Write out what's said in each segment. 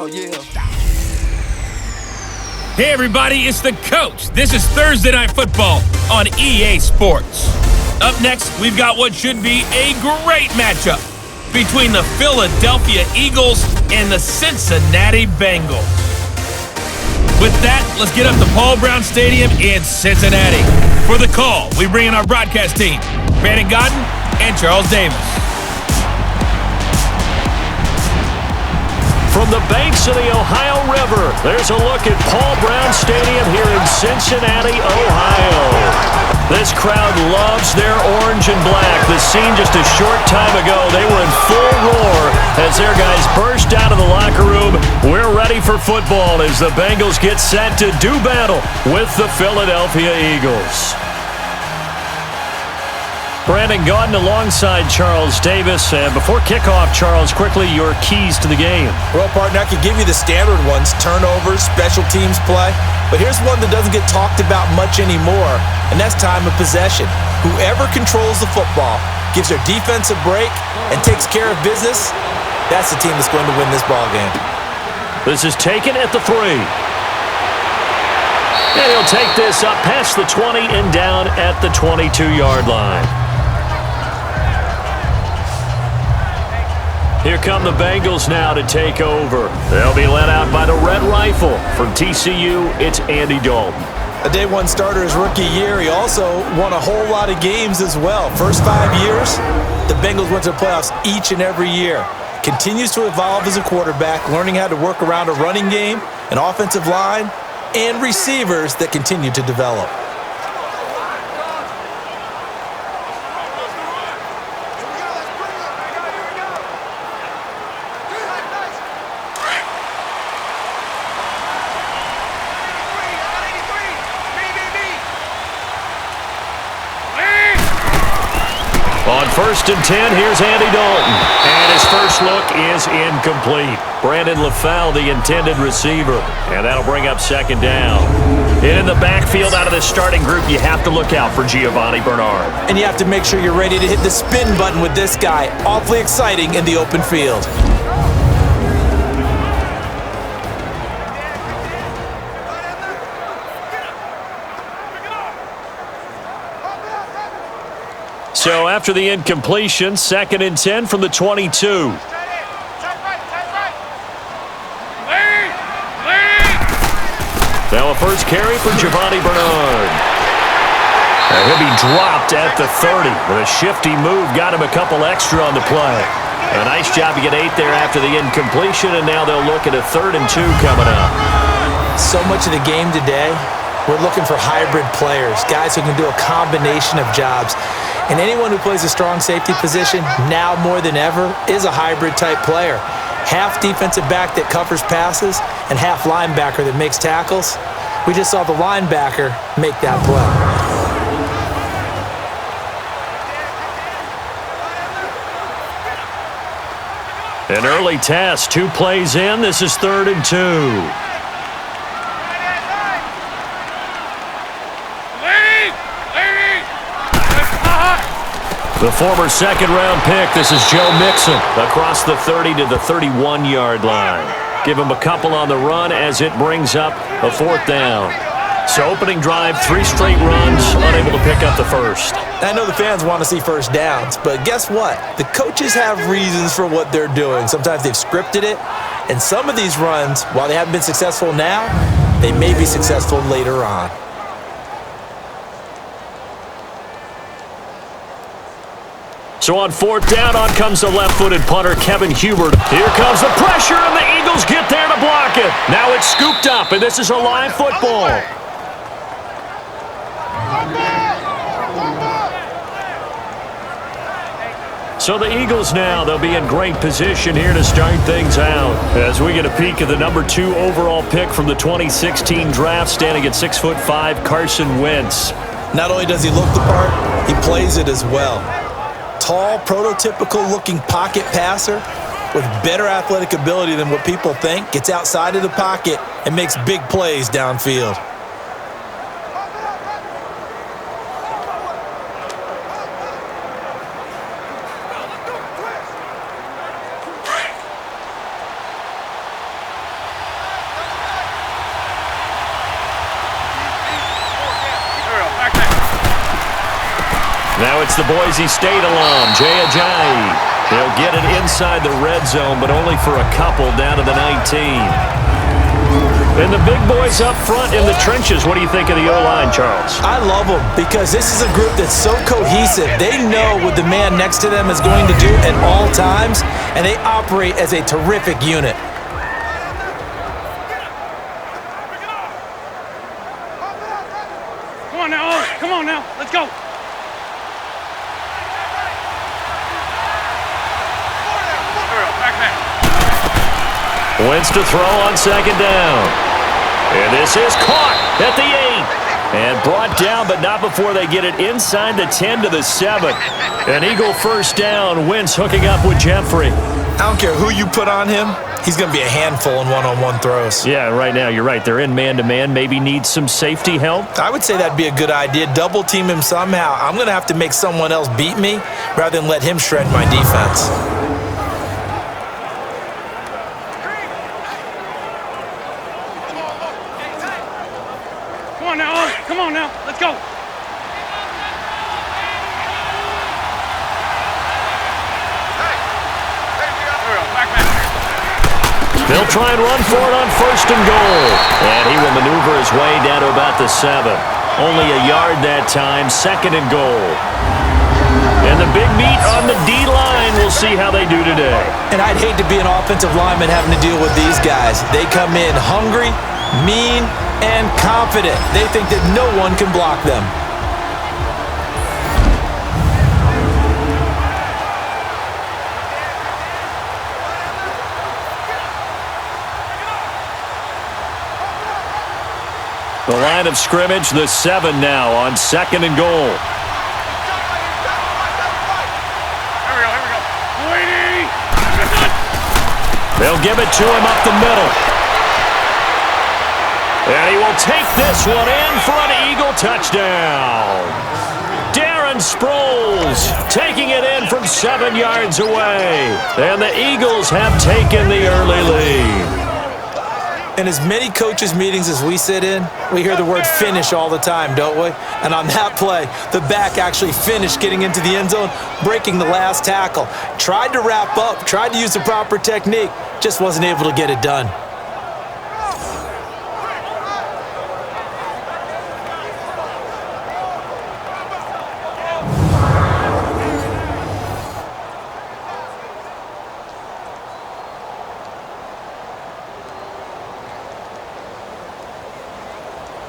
Oh, yeah. Hey, everybody, it's the coach. This is Thursday Night Football on EA Sports. Up next, we've got what should be a great matchup between the Philadelphia Eagles and the Cincinnati Bengals. With that, let's get up to Paul Brown Stadium in Cincinnati. For the call, we bring in our broadcast team, Brandon Godden and Charles Davis. From the banks of the Ohio River, there's a look at Paul Brown Stadium here in Cincinnati, Ohio. This crowd loves their orange and black. The scene just a short time ago, they were in full roar as their guys burst out of the locker room. We're ready for football as the Bengals get set to do battle with the Philadelphia Eagles. Brandon Gaudin alongside Charles Davis. And before kickoff, Charles, quickly your keys to the game. Well, partner, I could give you the standard ones, turnovers, special teams play. But here's one that doesn't get talked about much anymore, and that's time of possession. Whoever controls the football, gives their defense a break, and takes care of business, that's the team that's going to win this ball game. This is taken at the 3. And he'll take this up past the 20 and down at the 22-yard line. Here come the Bengals now to take over. They'll be led out by the Red Rifle. From TCU, it's Andy Dalton. A day one starter his rookie year. He also won a whole lot of games as well. First 5 years, the Bengals went to the playoffs each and every year. Continues to evolve as a quarterback, learning how to work around a running game, an offensive line, and receivers that continue to develop. On 1st and 10, here's Andy Dalton. And his first look is incomplete. Brandon LaFell, the intended receiver. And that'll bring up 2nd down. In the backfield out of the starting group, you have to look out for Giovanni Bernard. And you have to make sure you're ready to hit the spin button with this guy. Awfully exciting in the open field. So after the incompletion, 2nd and 10 from the 22. Now a first carry for Giovanni Bernard. And he'll be dropped at the 30. With a shifty move, got him a couple extra on the play. A nice job to get 8 there after the incompletion, and now they'll look at a 3rd and 2 coming up. So much of the game today, we're looking for hybrid players, guys who can do a combination of jobs. And anyone who plays a strong safety position, now more than ever, is a hybrid-type player. Half defensive back that covers passes and half linebacker that makes tackles. We just saw the linebacker make that play. An early test, 2 plays in. This is 3rd and 2. The former 2nd-round pick, this is Joe Mixon, across the 30 to the 31-yard line. Give him a couple on the run as it brings up a 4th down. So opening drive, 3 straight runs, unable to pick up the first. I know the fans want to see first downs, but guess what? The coaches have reasons for what they're doing. Sometimes they've scripted it, and some of these runs, while they haven't been successful now, they may be successful later on. So on 4th down, on comes the left-footed punter, Kevin Hubert. Here comes the pressure, and the Eagles get there to block it. Now it's scooped up, and this is a live football. So the Eagles now, they'll be in great position here to start things out. As we get a peek at the number 2 overall pick from the 2016 draft, standing at 6'5", Carson Wentz. Not only does he look the part, he plays it as well. Tall, prototypical-looking pocket passer with better athletic ability than what people think. Gets outside of the pocket and makes big plays downfield. Now it's the Boise State alum, Jay Ajayi. He'll get it inside the red zone, but only for a couple down to the 19. And the big boys up front in the trenches. What do you think of the O-line, Charles? I love them because this is a group that's so cohesive. They know what the man next to them is going to do at all times, and they operate as a terrific unit. Come on now, come on now, let's go. Wentz to throw on second down. And this is caught at the 8. And brought down, but not before they get it inside the 10 to the 7. An Eagle first down. Wentz hooking up with Jeffrey. I don't care who you put on him. He's going to be a handful in one-on-one throws. Yeah, right now, you're right. They're in man-to-man. Maybe need some safety help. I would say that'd be a good idea. Double team him somehow. I'm going to have to make someone else beat me rather than let him shred my defense. Come on now, let's go. They'll try and run for it on first and goal. And he will maneuver his way down to about the 7. Only a yard that time, second and goal. And the big meat on the D-line, we'll see how they do today. And I'd hate to be an offensive lineman having to deal with these guys. They come in hungry, mean, and confident. They think that no one can block them. The line of scrimmage, the 7 now on second and goal. Here we go. Waiting. They'll give it to him up the middle. And he will take this one in for an Eagle touchdown. Darren Sproles taking it in from 7 yards away. And the Eagles have taken the early lead. In as many coaches' meetings as we sit in, we hear the word finish all the time, don't we? And on that play, the back actually finished getting into the end zone, breaking the last tackle. Tried to wrap up, tried to use the proper technique, just wasn't able to get it done.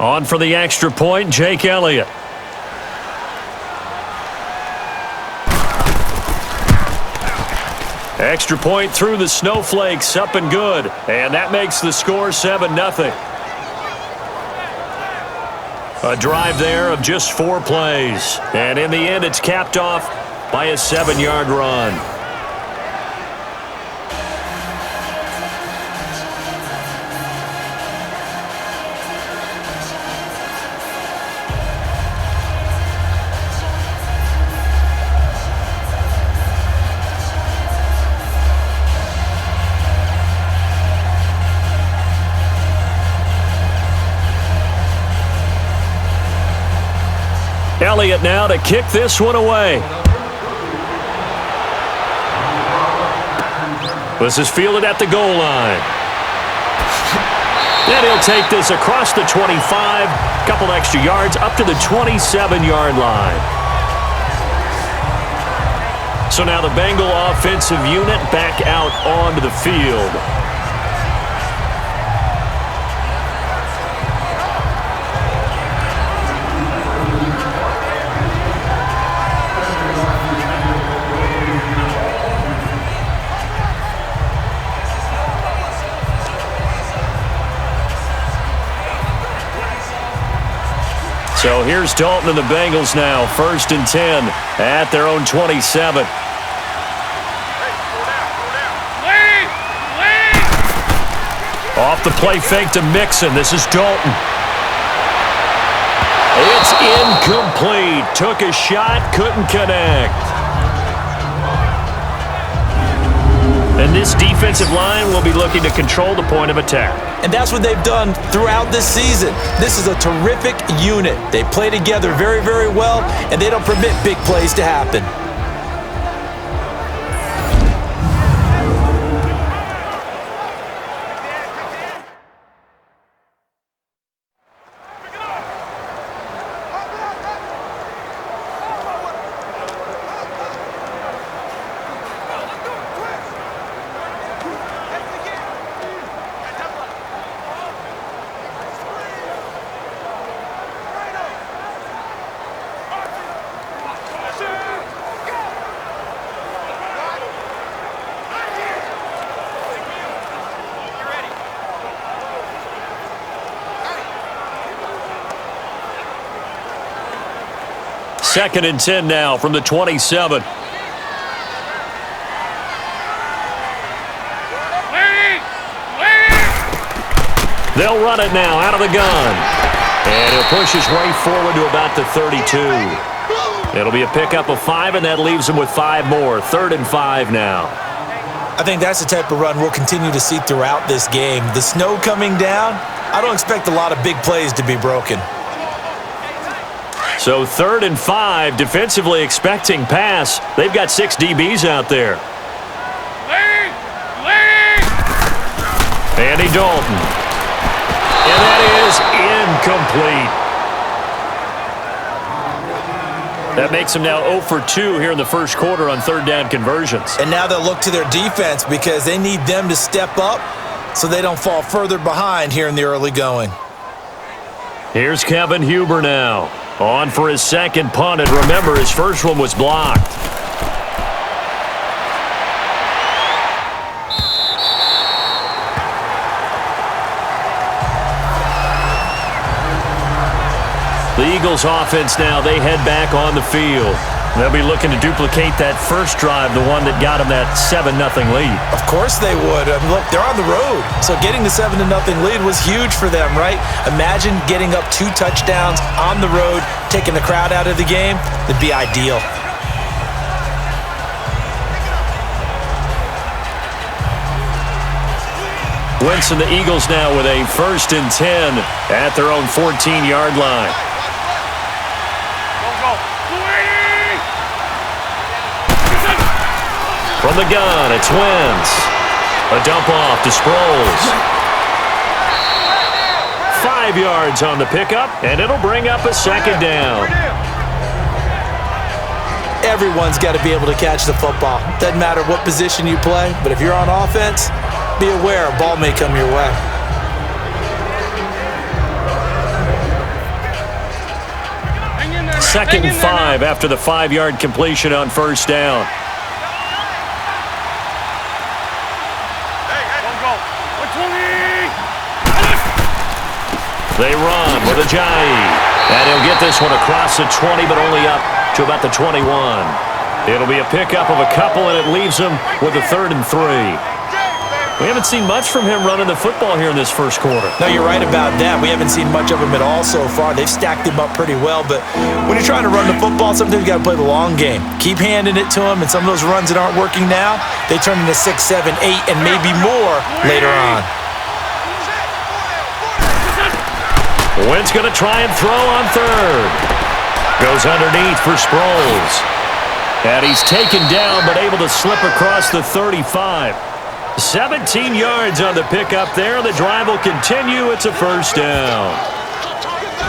On for the extra point, Jake Elliott. Extra point through the snowflakes, up and good. And that makes the score 7-0. A drive there of just 4 plays. And in the end, it's capped off by a 7-yard run. Elliott now to kick this one away. This is fielded at the goal line. And he'll take this across the 25, couple extra yards up to the 27-yard line. So now the Bengal offensive unit back out onto the field. So here's Dalton and the Bengals now, 1st and 10 at their own 27. Off the play fake to Mixon. This is Dalton. It's incomplete. Took a shot, couldn't connect. And this defensive line will be looking to control the point of attack. And that's what they've done throughout this season. This is a terrific unit. They play together very, very well, and they don't permit big plays to happen. Second and 10 now from the 27. They'll run it now out of the gun. And he'll push his way forward to about the 32. It'll be a pickup of 5, and that leaves him with 5 more. 3rd and 5 now. I think that's the type of run we'll continue to see throughout this game. The snow coming down, I don't expect a lot of big plays to be broken. So 3rd and 5, defensively expecting pass. They've got 6 DBs out there. Andy Dalton. And that is incomplete. That makes him now 0 for 2 here in the first quarter on 3rd down conversions. And now they'll look to their defense because they need them to step up so they don't fall further behind here in the early going. Here's Kevin Huber now. On for his second punt, and remember, his first one was blocked. The Eagles offense now, they head back on the field. They'll be looking to duplicate that first drive, the one that got them that 7-0 lead. Of course they would. I mean, look, they're on the road. So getting the 7-0 lead was huge for them, right? Imagine getting up 2 touchdowns on the road, taking the crowd out of the game. It'd be ideal. Wentz and the Eagles now with a 1st and 10 at their own 14-yard line. From the gun, it's Wentz. A dump off to Sproles. 5 yards on the pickup, and it'll bring up a 2nd down. Everyone's got to be able to catch the football. Doesn't matter what position you play, but if you're on offense, be aware a ball may come your way. Second and 5 after the 5-yard completion on 1st down. They run with Ajayi. And he'll get this one across the 20, but only up to about the 21. It'll be a pickup of a couple, and it leaves him with a 3rd and 3. We haven't seen much from him running the football here in this first quarter. No, you're right about that. We haven't seen much of him at all so far. They've stacked him up pretty well, but when you're trying to run the football, sometimes you got to play the long game. Keep handing it to him, and some of those runs that aren't working now, they turn into 6, 7, 8, and maybe more later on. Wentz going to try and throw on 3rd. Goes underneath for Sproles. And he's taken down, but able to slip across the 35. 17 yards on the pickup there. The drive will continue. It's a 1st down.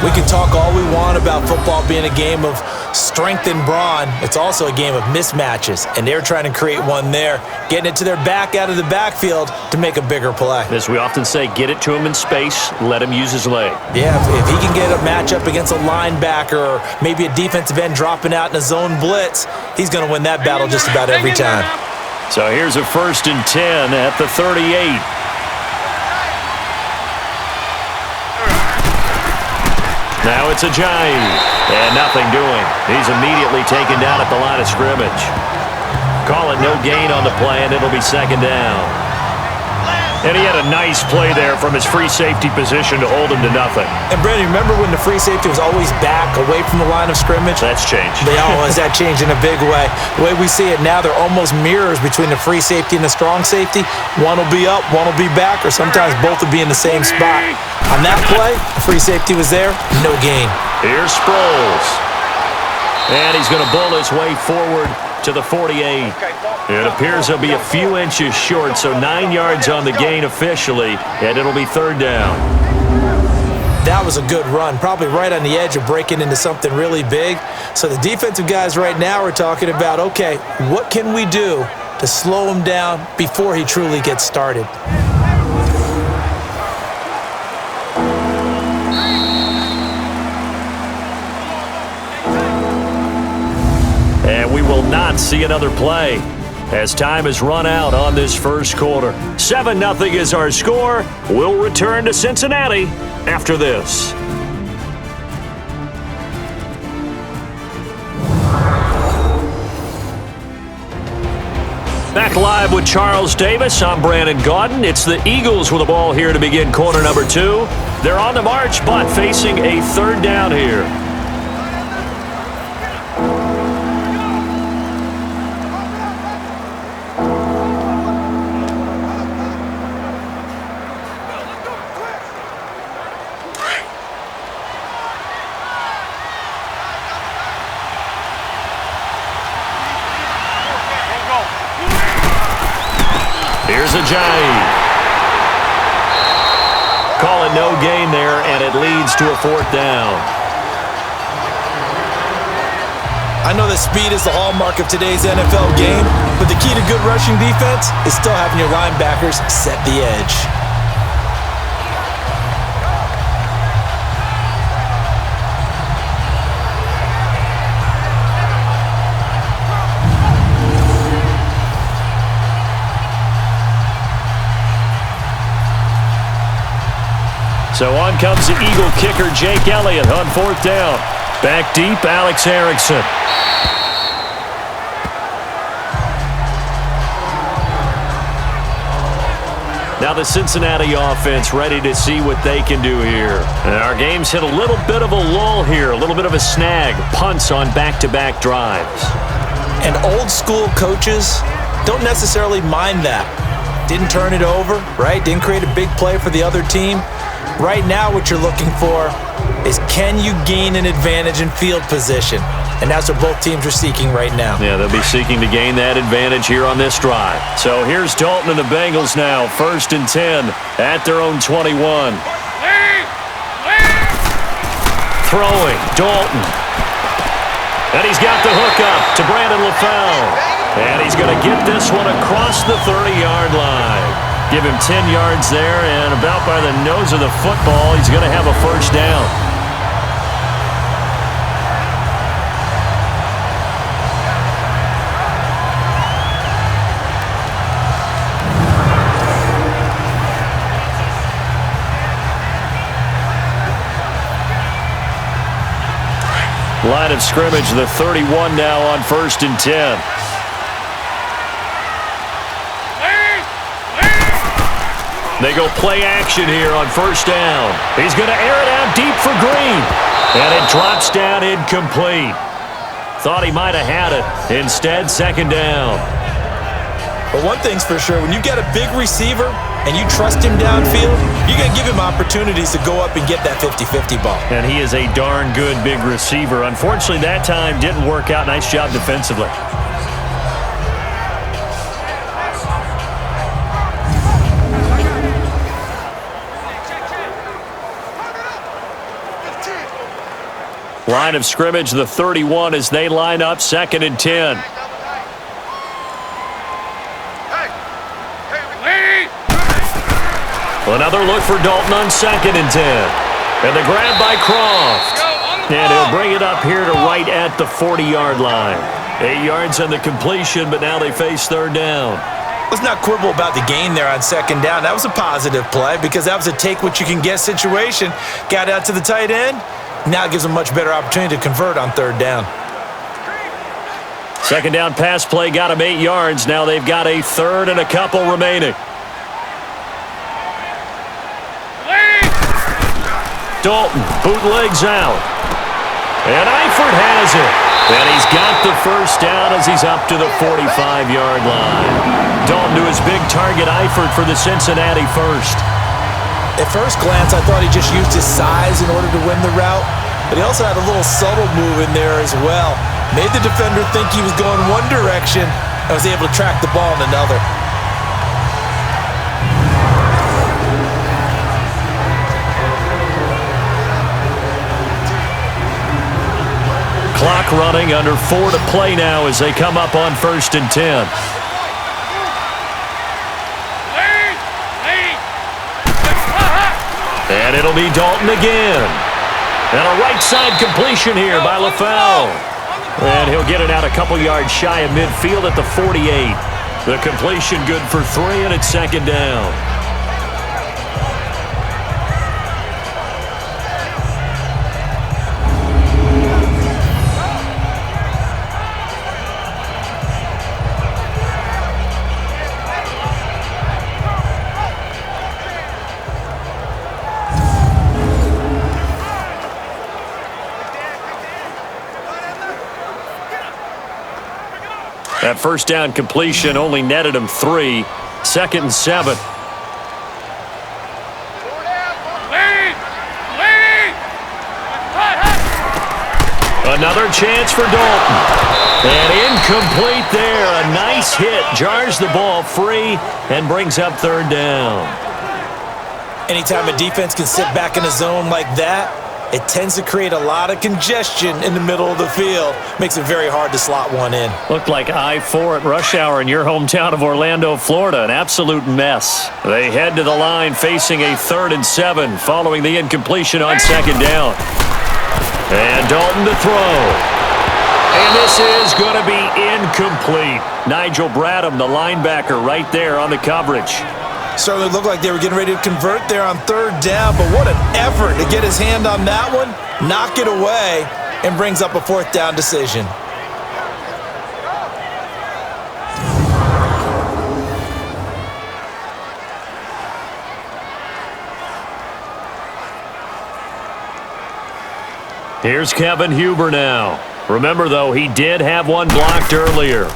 We can talk all we want about football being a game of strength and brawn. It's also a game of mismatches, and they're trying to create one there, getting it to their back out of the backfield to make a bigger play. As we often say, get it to him in space, let him use his leg. Yeah, if he can get a matchup against a linebacker or maybe a defensive end dropping out in a zone blitz, he's going to win that battle just about every time. So here's a 1st and 10 at the 38. Now it's Ajayi, and nothing doing. He's immediately taken down at the line of scrimmage. Call it no gain on the play, and it'll be 2nd down. And he had a nice play there from his free safety position to hold him to nothing. And Brandon, remember when the free safety was always back, away from the line of scrimmage? That's changed. That changed in a big way. The way we see it now, they're almost mirrors between the free safety and the strong safety. One will be up, one will be back, or sometimes both will be in the same spot. On that play, the free safety was there, no gain. Here's Sproles. And he's going to bull his way forward to the 48. It appears he'll be a few inches short, so 9 yards on the gain officially, and it'll be third down. That was a good run, probably right on the edge of breaking into something really big. So the defensive guys right now are talking about, okay, what can we do to slow him down before he truly gets started? And we will not see another play as time has run out on this first quarter. 7-0 is our score. We'll return to Cincinnati after this. Back live with Charles Davis. I'm Brandon Gaudin. It's the Eagles with the ball here to begin quarter number 2. They're on the march, but facing a third down here. Here's Ajayi. Call it no gain there, and it leads to a fourth down. I know that speed is the hallmark of today's NFL game, but the key to good rushing defense is still having your linebackers set the edge. So on comes the Eagle kicker, Jake Elliott, on fourth down. Back deep, Alex Erickson. Now the Cincinnati offense ready to see what they can do here. And our game's hit a little bit of a lull here, a little bit of a snag. Punts on back-to-back drives. And old school coaches don't necessarily mind that. Didn't turn it over, right? Didn't create a big play for the other team. Right now what you're looking for is, can you gain an advantage in field position? And that's what both teams are seeking right now. Yeah, they'll be seeking to gain that advantage here on this drive. So here's Dalton and the Bengals now, 1st and 10 at their own 21. Throwing, Dalton. And he's got the hook up to Brandon LaFell. And he's going to get this one across the 30-yard line. Give him 10 yards there, and about by the nose of the football, he's going to have a first down. Line of scrimmage, the 31 now on 1st and 10. They go play action here on first down. He's going to air it out deep for Green. And it drops down incomplete. Thought he might have had it. Instead, second down. But one thing's for sure, when you get a big receiver and you trust him downfield, you're going to give him opportunities to go up and get that 50-50 ball. And he is a darn good big receiver. Unfortunately, that time didn't work out. Nice job defensively. Line of scrimmage, the 31 as they line up, 2nd and 10. Another look for Dalton on 2nd and 10. And the grab by Croft. And he'll bring it up here to right at the 40-yard line. 8 yards on the completion, but now they face third down. Let's not quibble about the gain there on 2nd down. That was a positive play because that was a take-what-you-can-get situation. Got out to the tight end. Now it gives them a much better opportunity to convert on 3rd down. 2nd down pass play got them 8 yards. Now they've got a 3rd and a couple remaining. Dalton bootlegs out. And Eifert has it. And he's got the first down as he's up to the 45-yard line. Dalton to his big target, Eifert, for the Cincinnati first. At first glance, I thought he just used his size in order to win the route, but he also had a little subtle move in there as well. Made the defender think he was going one direction and was able to track the ball in another. Clock running, under 4 to play now as they come up on 1st and 10. And it'll be Dalton again. And a right side completion here by LaFell. And he'll get it out a couple yards shy of midfield at the 48. The completion good for 3, and it's 2nd down. That first down completion only netted him 3. 2nd and 7. Another chance for Dalton. And incomplete there. A nice hit. Jars the ball free and brings up 3rd down. Anytime a defense can sit back in a zone like that, it tends to create a lot of congestion in the middle of the field. Makes it very hard to slot one in. Looked like I-4 at rush hour in your hometown of Orlando, Florida. An absolute mess. They head to the line facing a 3rd and 7 following the incompletion on 2nd down. And Dalton to throw. And this is going to be incomplete. Nigel Bradham, the linebacker, right there on the coverage. Certainly looked like they were getting ready to convert there on 3rd down, but what an effort to get his hand on that one, knock it away, and brings up a 4th down decision. Here's Kevin Huber now. Remember, though, he did have one blocked earlier.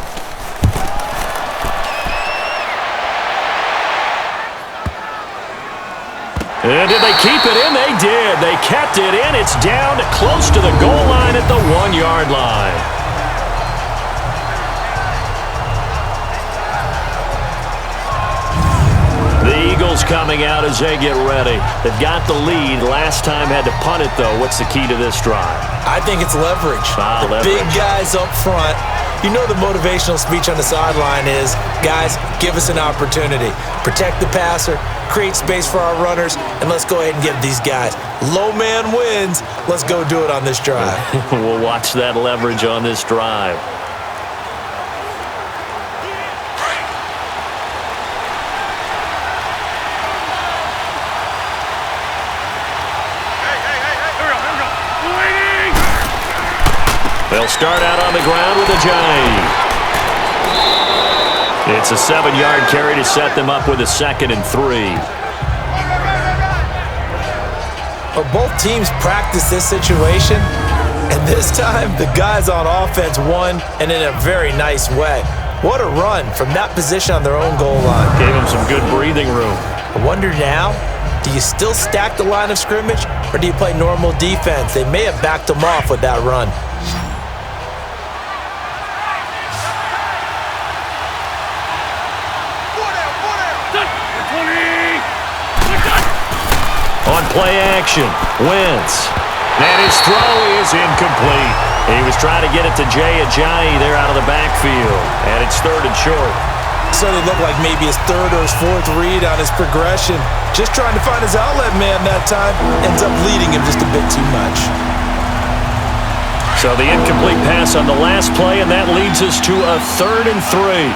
And did they keep it in? They did. They kept it in. It's down close to the goal line at the 1-yard line. The Eagles coming out as they get ready. They've got the lead. Last time had to punt it, though. What's the key to this drive? I think it's leverage. Leverage. Big guys up front. You know the motivational speech on the sideline is, guys, give us an opportunity. Protect the passer, create space for our runners, and let's go ahead and give these guys. Low man wins. Let's go do it on this drive. We'll watch that leverage on this drive. They'll start out on the ground with Ajayi. It's a 7-yard carry to set them up with a 2nd and 3. Well, both teams practice this situation, and this time the guys on offense won, and in a very nice way. What a run from that position on their own goal line. Gave them some good breathing room. I wonder now, do you still stack the line of scrimmage, or do you play normal defense? They may have backed them off with that run. On play action, Wentz. And his throw is incomplete. He was trying to get it to Jay Ajayi there out of the backfield. And it's 3rd and short. Certainly looked like maybe his 3rd or his 4th read on his progression. Just trying to find his outlet man that time. Ends up leading him just a bit too much. So the incomplete pass on the last play, and that leads us to a 3rd and 3.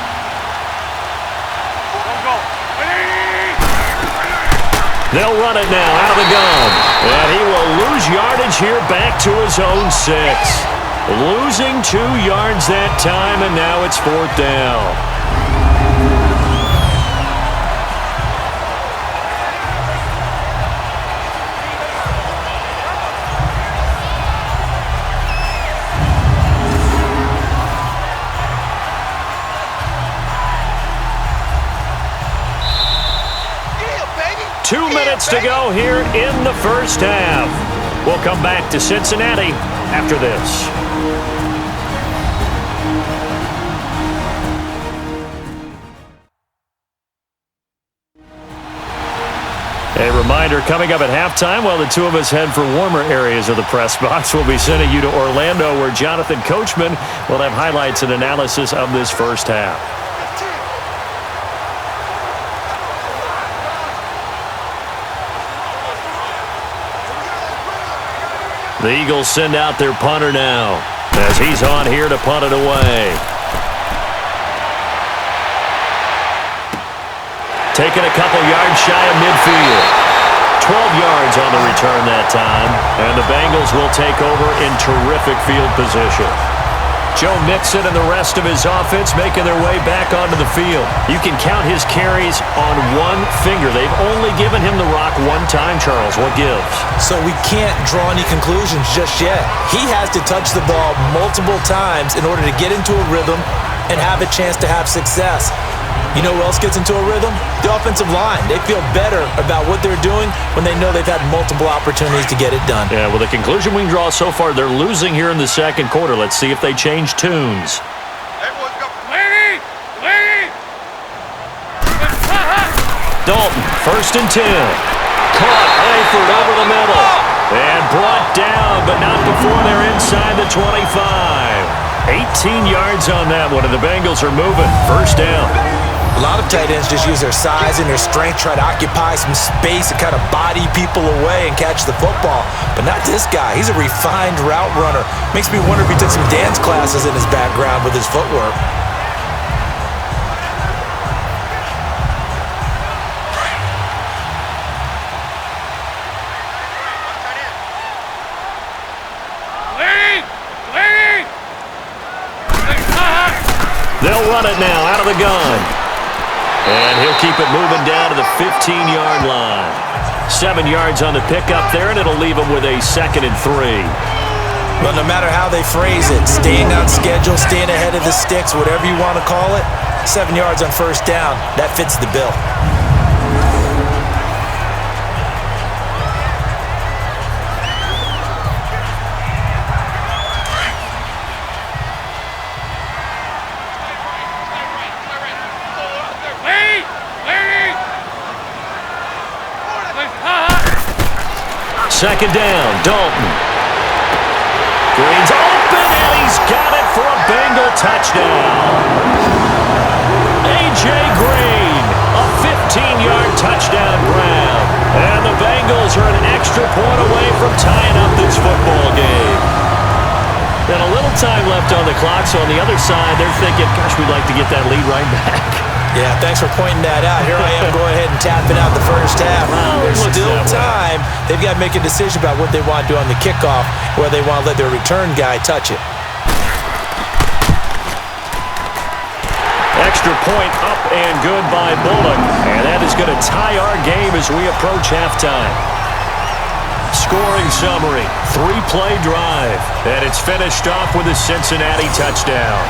They'll run it now out of the gun. And he will lose yardage here back to his own 6. Losing 2 yards that time, and now it's 4th down. minutes to go here in the first half. We'll come back to Cincinnati after this. A reminder, coming up at halftime, while the two of us head for warmer areas of the press box, we'll be sending you to Orlando, where Jonathan Coachman will have highlights and analysis of this first half. The Eagles send out their punter now, as he's on here to punt it away. Taking a couple yards shy of midfield. 12 yards on the return that time. And the Bengals will take over in terrific field position. Joe Mixon and the rest of his offense making their way back onto the field. You can count his carries on one finger. They've only given him the rock one time, Charles. What gives? So we can't draw any conclusions just yet. He has to touch the ball multiple times in order to get into a rhythm and have a chance to have success. You know who else gets into a rhythm? The offensive line. They feel better about what they're doing when they know they've had multiple opportunities to get it done. Yeah, well, the conclusion we can draw so far, they're losing here in the second quarter. Let's see if they change tunes. Everyone go. Lady! Lady! Dalton, 1st and 10. Caught Eifert over the middle. And brought down, but not before they're inside the 25. 18 yards on that one, and the Bengals are moving. 1st down. A lot of tight ends just use their size and their strength, try to occupy some space and kind of body people away and catch the football. But not this guy. He's a refined route runner. Makes me wonder if he took some dance classes in his background with his footwork. They'll run it now out of the gun. And he'll keep it moving down to the 15-yard line. 7 yards on the pickup there, and it'll leave him with a 2nd and 3. Well, no matter how they phrase it, staying on schedule, staying ahead of the sticks, whatever you want to call it, 7 yards on 1st down, that fits the bill. Second down, Dalton. Green's open, and he's got it for a Bengal touchdown. A.J. Green, a 15-yard touchdown grab. And the Bengals are an extra point away from tying up this football game. And a little time left on the clock, so on the other side, they're thinking, gosh, we'd like to get that lead right back. Yeah, thanks for pointing that out. Here I am going ahead and tapping out the first half. There's still time. They've got to make a decision about what they want to do on the kickoff, where they want to let their return guy touch it. Extra point up and good by Bullock. And that is going to tie our game as we approach halftime. Scoring summary, 3-play drive. And it's finished off with a Cincinnati touchdown.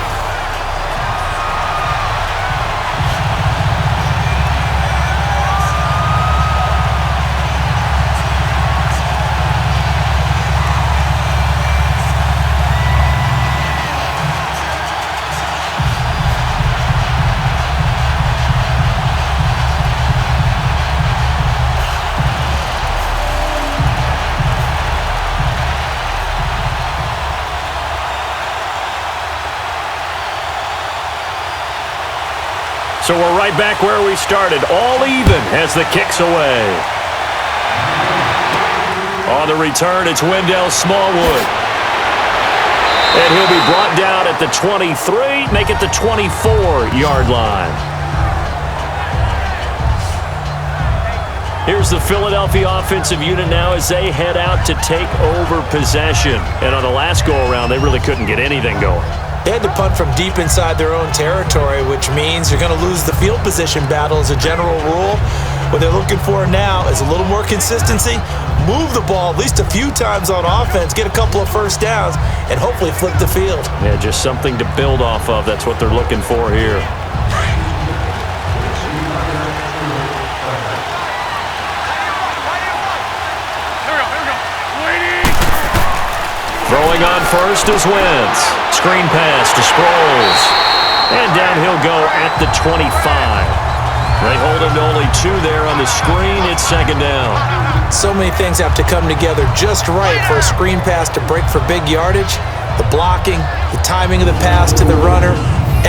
So we're right back where we started, all even as the kick's away. On the return, it's Wendell Smallwood. And he'll be brought down at the 23, make it the 24-yard line. Here's the Philadelphia offensive unit now as they head out to take over possession. And on the last go-around, they really couldn't get anything going. They had to punt from deep inside their own territory, which means you're going to lose the field position battle as a general rule. What they're looking for now is a little more consistency, move the ball at least a few times on offense, get a couple of first downs, and hopefully flip the field. Yeah, just something to build off of. That's what they're looking for here. Throwing on first is Wentz. Screen pass to Sproles. And down he'll go at the 25. They hold him to only 2 there on the screen. It's second down. So many things have to come together just right for a screen pass to break for big yardage. The blocking, the timing of the pass to the runner,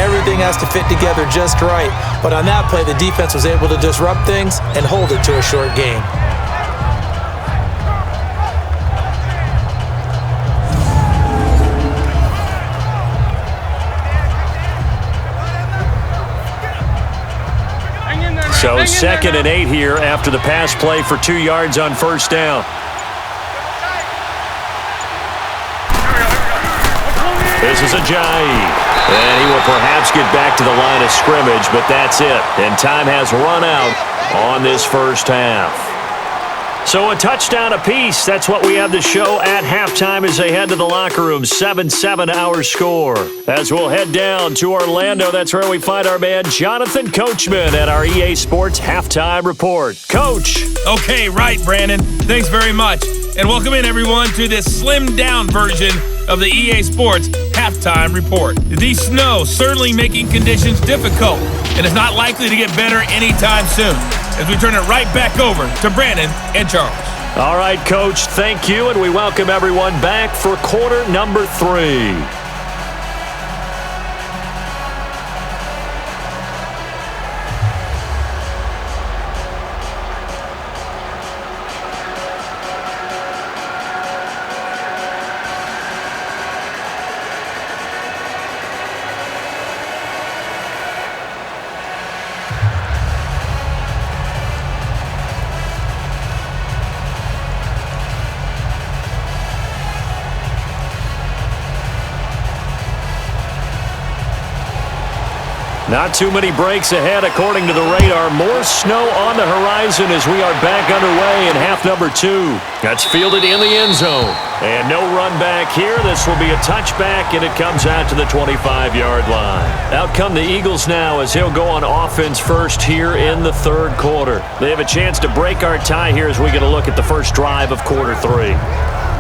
everything has to fit together just right. But on that play, the defense was able to disrupt things and hold it to a short gain. So 2nd and 8 here after the pass play for 2 yards on first down. This is Ajayi. And he will perhaps get back to the line of scrimmage, but that's it. And time has run out on this first half. So a touchdown apiece. That's what we have to show at halftime as they head to the locker room. 7-7 our score. As we'll head down to Orlando, that's where we find our man Jonathan Coachman at our EA Sports Halftime Report. Coach. Okay, right, Brandon. Thanks very much. And welcome in, everyone, to this slimmed-down version of the EA Sports Halftime Report. The snow certainly making conditions difficult, and it's not likely to get better anytime soon. As we turn it right back over to Brandon and Charles. All right, Coach, thank you, and we welcome everyone back for quarter number 3. Not too many breaks ahead according to the radar. More snow on the horizon as we are back underway in half number 2. That's fielded in the end zone. And no run back here. This will be a touchback, and it comes out to the 25-yard line. Out come the Eagles now as he'll go on offense first here in the third quarter. They have a chance to break our tie here as we get a look at the first drive of quarter 3.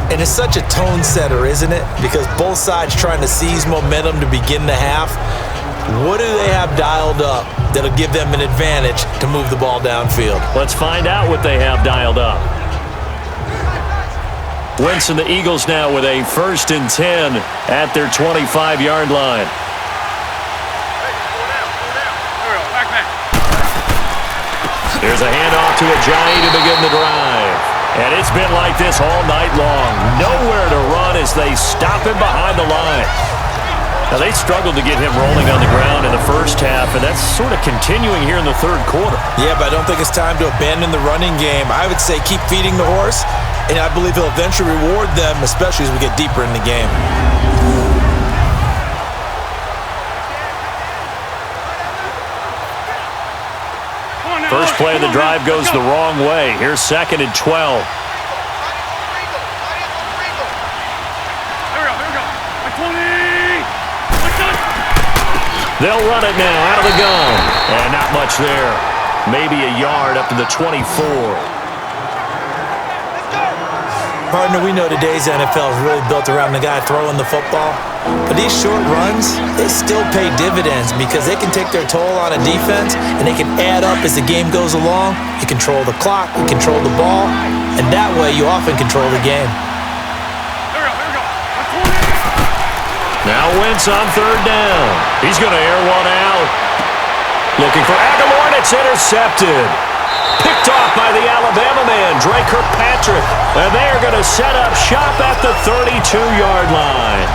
And it's such a tone setter, isn't it? Because both sides trying to seize momentum to begin the half. What do they have dialed up that'll give them an advantage to move the ball downfield? Let's find out what they have dialed up. Wentz and the Eagles now with a 1st and 10 at their 25-yard line. Here's a handoff to Ajayi to begin the drive. And it's been like this all night long. Nowhere to run as they stop him behind the line. Now, they struggled to get him rolling on the ground in the first half, and that's sort of continuing here in the third quarter. Yeah, but I don't think it's time to abandon the running game. I would say keep feeding the horse, and I believe he'll eventually reward them, especially as we get deeper in the game. First play of the drive goes the wrong way. Here's 2nd and 12. They'll run it now out of the gun. And not much there. Maybe a yard up to the 24. Partner, we know today's NFL is really built around the guy throwing the football. But these short runs, they still pay dividends because they can take their toll on a defense and they can add up as the game goes along. You control the clock, you control the ball, and that way you often control the game. Now Wentz on 3rd down. He's going to air one out. Looking for Aguilar, and it's intercepted. Picked off by the Alabama man, Dre Kirkpatrick. And they are going to set up shop at the 32-yard line.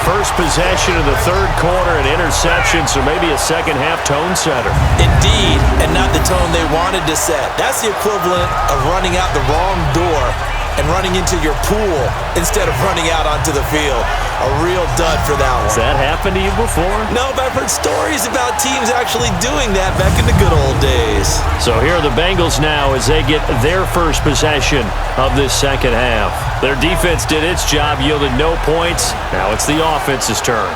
First possession of the third quarter, an interception, so maybe a second-half tone setter. Indeed, and not the tone they wanted to set. That's the equivalent of running out the wrong door and running into your pool instead of running out onto the field. A real dud for that one. Has that happened to you before? No, but I've heard stories about teams actually doing that back in the good old days. So here are the Bengals now as they get their first possession of this second half. Their defense did its job, yielded no points. Now it's the offense's turn.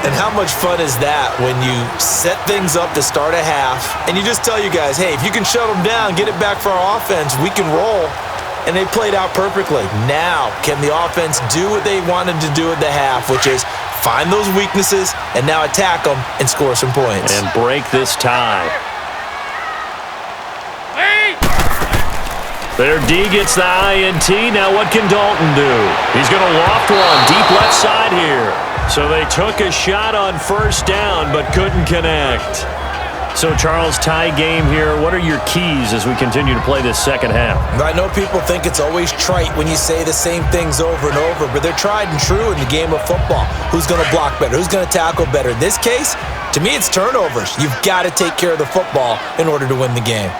And how much fun is that when you set things up to start a half and you just tell you guys, hey, if you can shut them down, get it back for our offense, we can roll. and they played out perfectly. Now, can the offense do what they wanted to do at the half, which is find those weaknesses and now attack them and score some points? And break this tie. Their D gets the INT. Now what can Dalton do? He's going to loft one deep left side here. So they took a shot on first down but couldn't connect. So, Charles, tie game here. What are your keys as we continue to play this second half? I know people think it's always trite when you say the same things over and over, but they're tried and true in the game of football. Who's going to block better? Who's going to tackle better? In this case, to me, it's turnovers. You've got to take care of the football in order to win the game.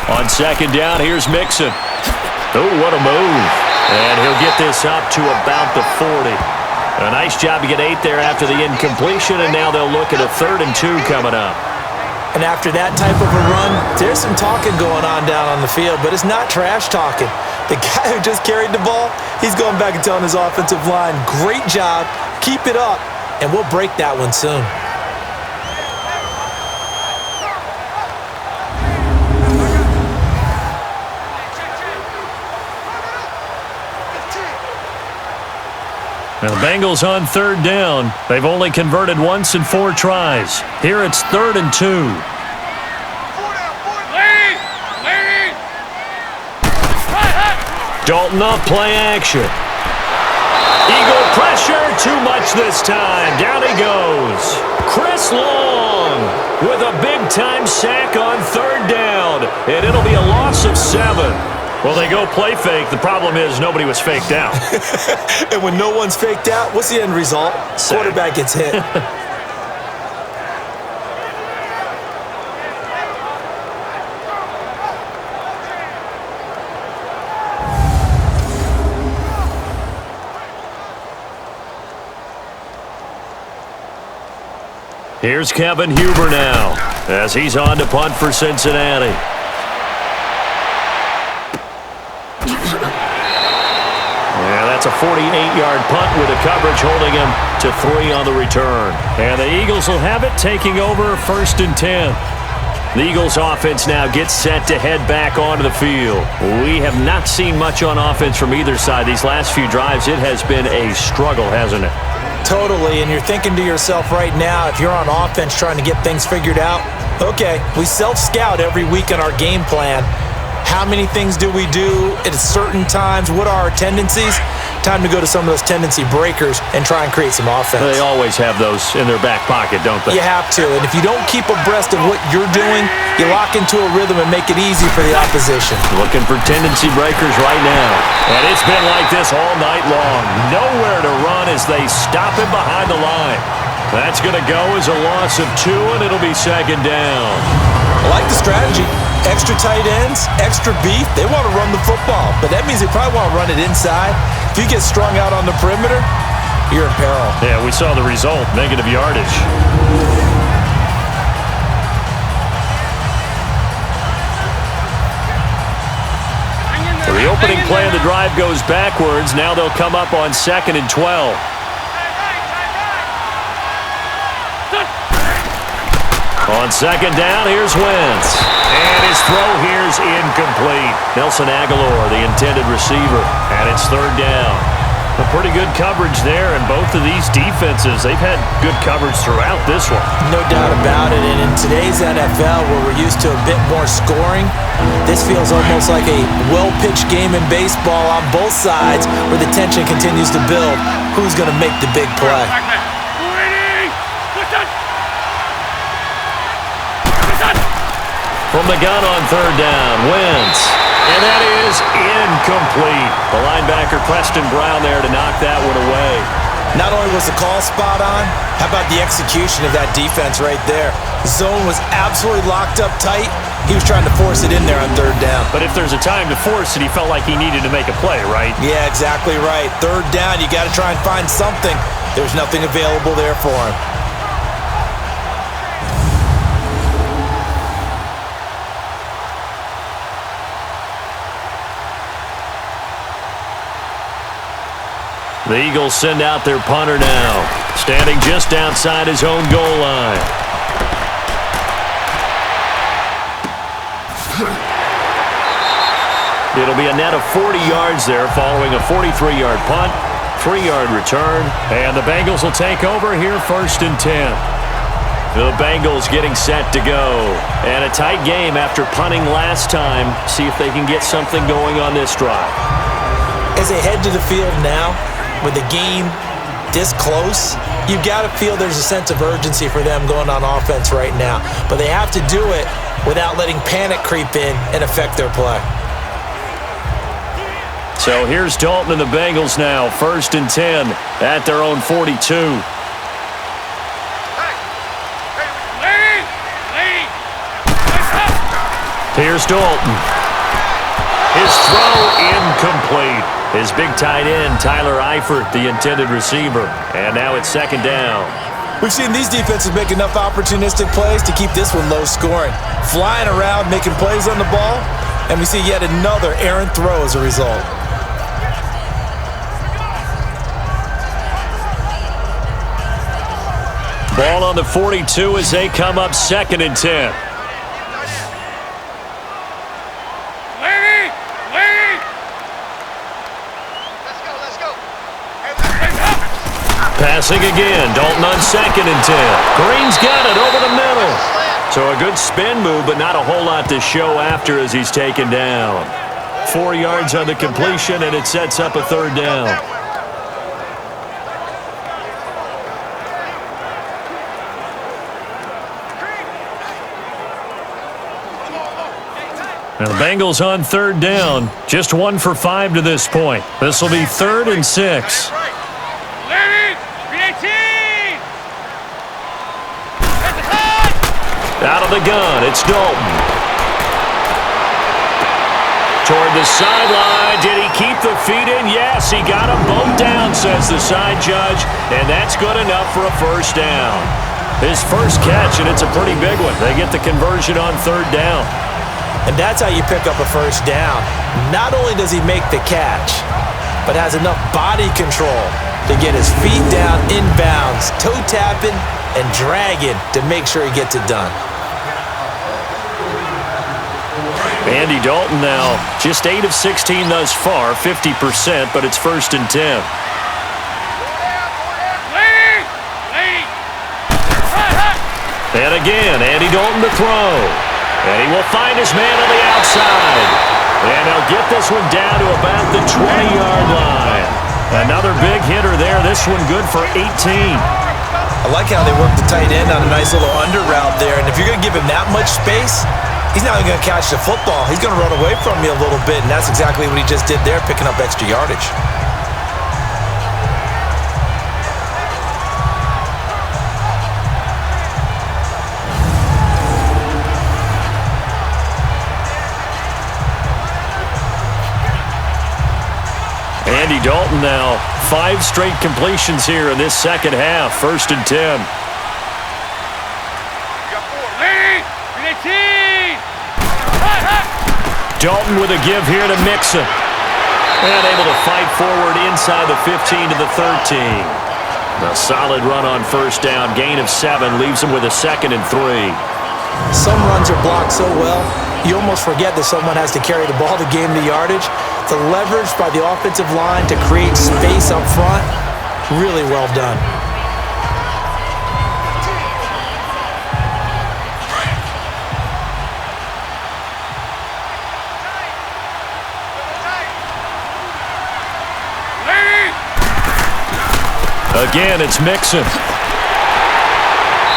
On second down, here's Mixon. Oh, what a move. And he'll get this up to about the 40. A nice job to get 8 there after the incompletion, and now they'll look at a 3rd and 2 coming up. And after that type of a run, there's some talking going on down on the field, but it's not trash talking. The guy who just carried the ball, he's going back and telling his offensive line, great job, keep it up, and we'll break that one soon. Now the Bengals on 3rd down. They've only converted once in 4 tries. Here it's 3rd and 2. Dalton off play action. Eagle pressure, too much this time. Down he goes. Chris Long with a big-time sack on 3rd down. And it'll be a loss of 7. Well, they go play fake. The problem is nobody was faked out. And when no one's faked out, what's the end result? Sack. Quarterback gets hit. Here's Kevin Huber now as he's on to punt for Cincinnati. Yeah, that's a 48-yard punt with a coverage holding him to 3 on the return. And the Eagles will have it, taking over 1st and 10. The Eagles offense now gets set to head back onto the field. We have not seen much on offense from either side these last few drives. It has been a struggle, hasn't it? Totally, and you're thinking to yourself right now, if you're on offense trying to get things figured out, okay, we self-scout every week on our game plan. How many things do we do at certain times? What are our tendencies? Time to go to some of those tendency breakers and try and create some offense. They always have those in their back pocket, don't they? You have to, and if you don't keep abreast of what you're doing, you lock into a rhythm and make it easy for the opposition. Looking for tendency breakers right now. And it's been like this all night long. Nowhere to run as they stop him behind the line. That's going to go as a loss of 2, and it'll be 2nd down. I like the strategy. Extra tight ends, extra beef. They want to run the football, but that means they probably want to run it inside. If you get strung out on the perimeter, you're in peril. Yeah, we saw the result, negative yardage. The opening play of the drive goes backwards. Now they'll come up on 2nd and 12. On 2nd down, here's Wentz. And his throw here's incomplete. Nelson Aguilar, the intended receiver. And it's 3rd down. A pretty good coverage there, and both of these defenses, they've had good coverage throughout this one. No doubt about it, and in today's NFL, where we're used to a bit more scoring, this feels almost like a well-pitched game in baseball on both sides, where the tension continues to build. Who's going to make the big play? From the gun on 3rd down, Wentz. And that is incomplete. The linebacker, Preston Brown, there to knock that one away. Not only was the call spot on, how about the execution of that defense right there? The zone was absolutely locked up tight. He was trying to force it in there on 3rd down. But if there's a time to force it, he felt like he needed to make a play, right? Yeah, exactly right. 3rd down, you got to try and find something. There's nothing available there for him. The Eagles send out their punter now, standing just outside his own goal line. It'll be a net of 40 yards there following a 43-yard punt, 3-yard return, and the Bengals will take over here 1st and 10. The Bengals getting set to go. And a tight game after punting last time. See if they can get something going on this drive. As they head to the field now, with the game this close, you've got to feel there's a sense of urgency for them going on offense right now. But they have to do it without letting panic creep in and affect their play. So here's Dalton and the Bengals now, 1st and 10 at their own 42. Here's Dalton. His throw incomplete. His big tight end, Tyler Eifert, the intended receiver. And now it's 2nd down. We've seen these defenses make enough opportunistic plays to keep this one low scoring. Flying around, making plays on the ball, and we see yet another errant throw as a result. Ball on the 42 as they come up 2nd and 10. Passing again, Dalton on 2nd and 10. Green's got it over the middle. So a good spin move, but not a whole lot to show after as he's taken down. 4 yards on the completion, and it sets up a 3rd down. Now the Bengals on 3rd down. Just 1 for 5 to this point. This will be 3rd and 6. Out of the gun, it's Dalton. Toward the sideline, did he keep the feet in? Yes, he got them both down, says the side judge, and that's good enough for a 1st down. His first catch, and it's a pretty big one. They get the conversion on 3rd down. And that's how you pick up a 1st down. Not only does he make the catch, but has enough body control to get his feet down inbounds, toe tapping and dragging to make sure he gets it done. Andy Dalton now just 8 of 16 thus far, 50%, but it's 1st and 10. And again, Andy Dalton to throw. And he will find his man on the outside. And he'll get this one down to about the 20-yard line. Another big hitter there. This one good for 18. I like how they work the tight end on a nice little under route there. And if you're going to give him that much space, he's not even going to catch the football. He's going to run away from you a little bit, and that's exactly what he just did there, picking up extra yardage. Andy Dalton now, 5 straight completions here in this 2nd half, 1st and 10. Dalton with a give here to Mixon. And able to fight forward inside the 15 to the 13. A solid run on 1st down, gain of 7, leaves him with a 2nd and 3. Some runs are blocked so well, you almost forget that someone has to carry the ball to gain the yardage. The leverage by the offensive line to create space up front, really well done. Again, it's Mixon.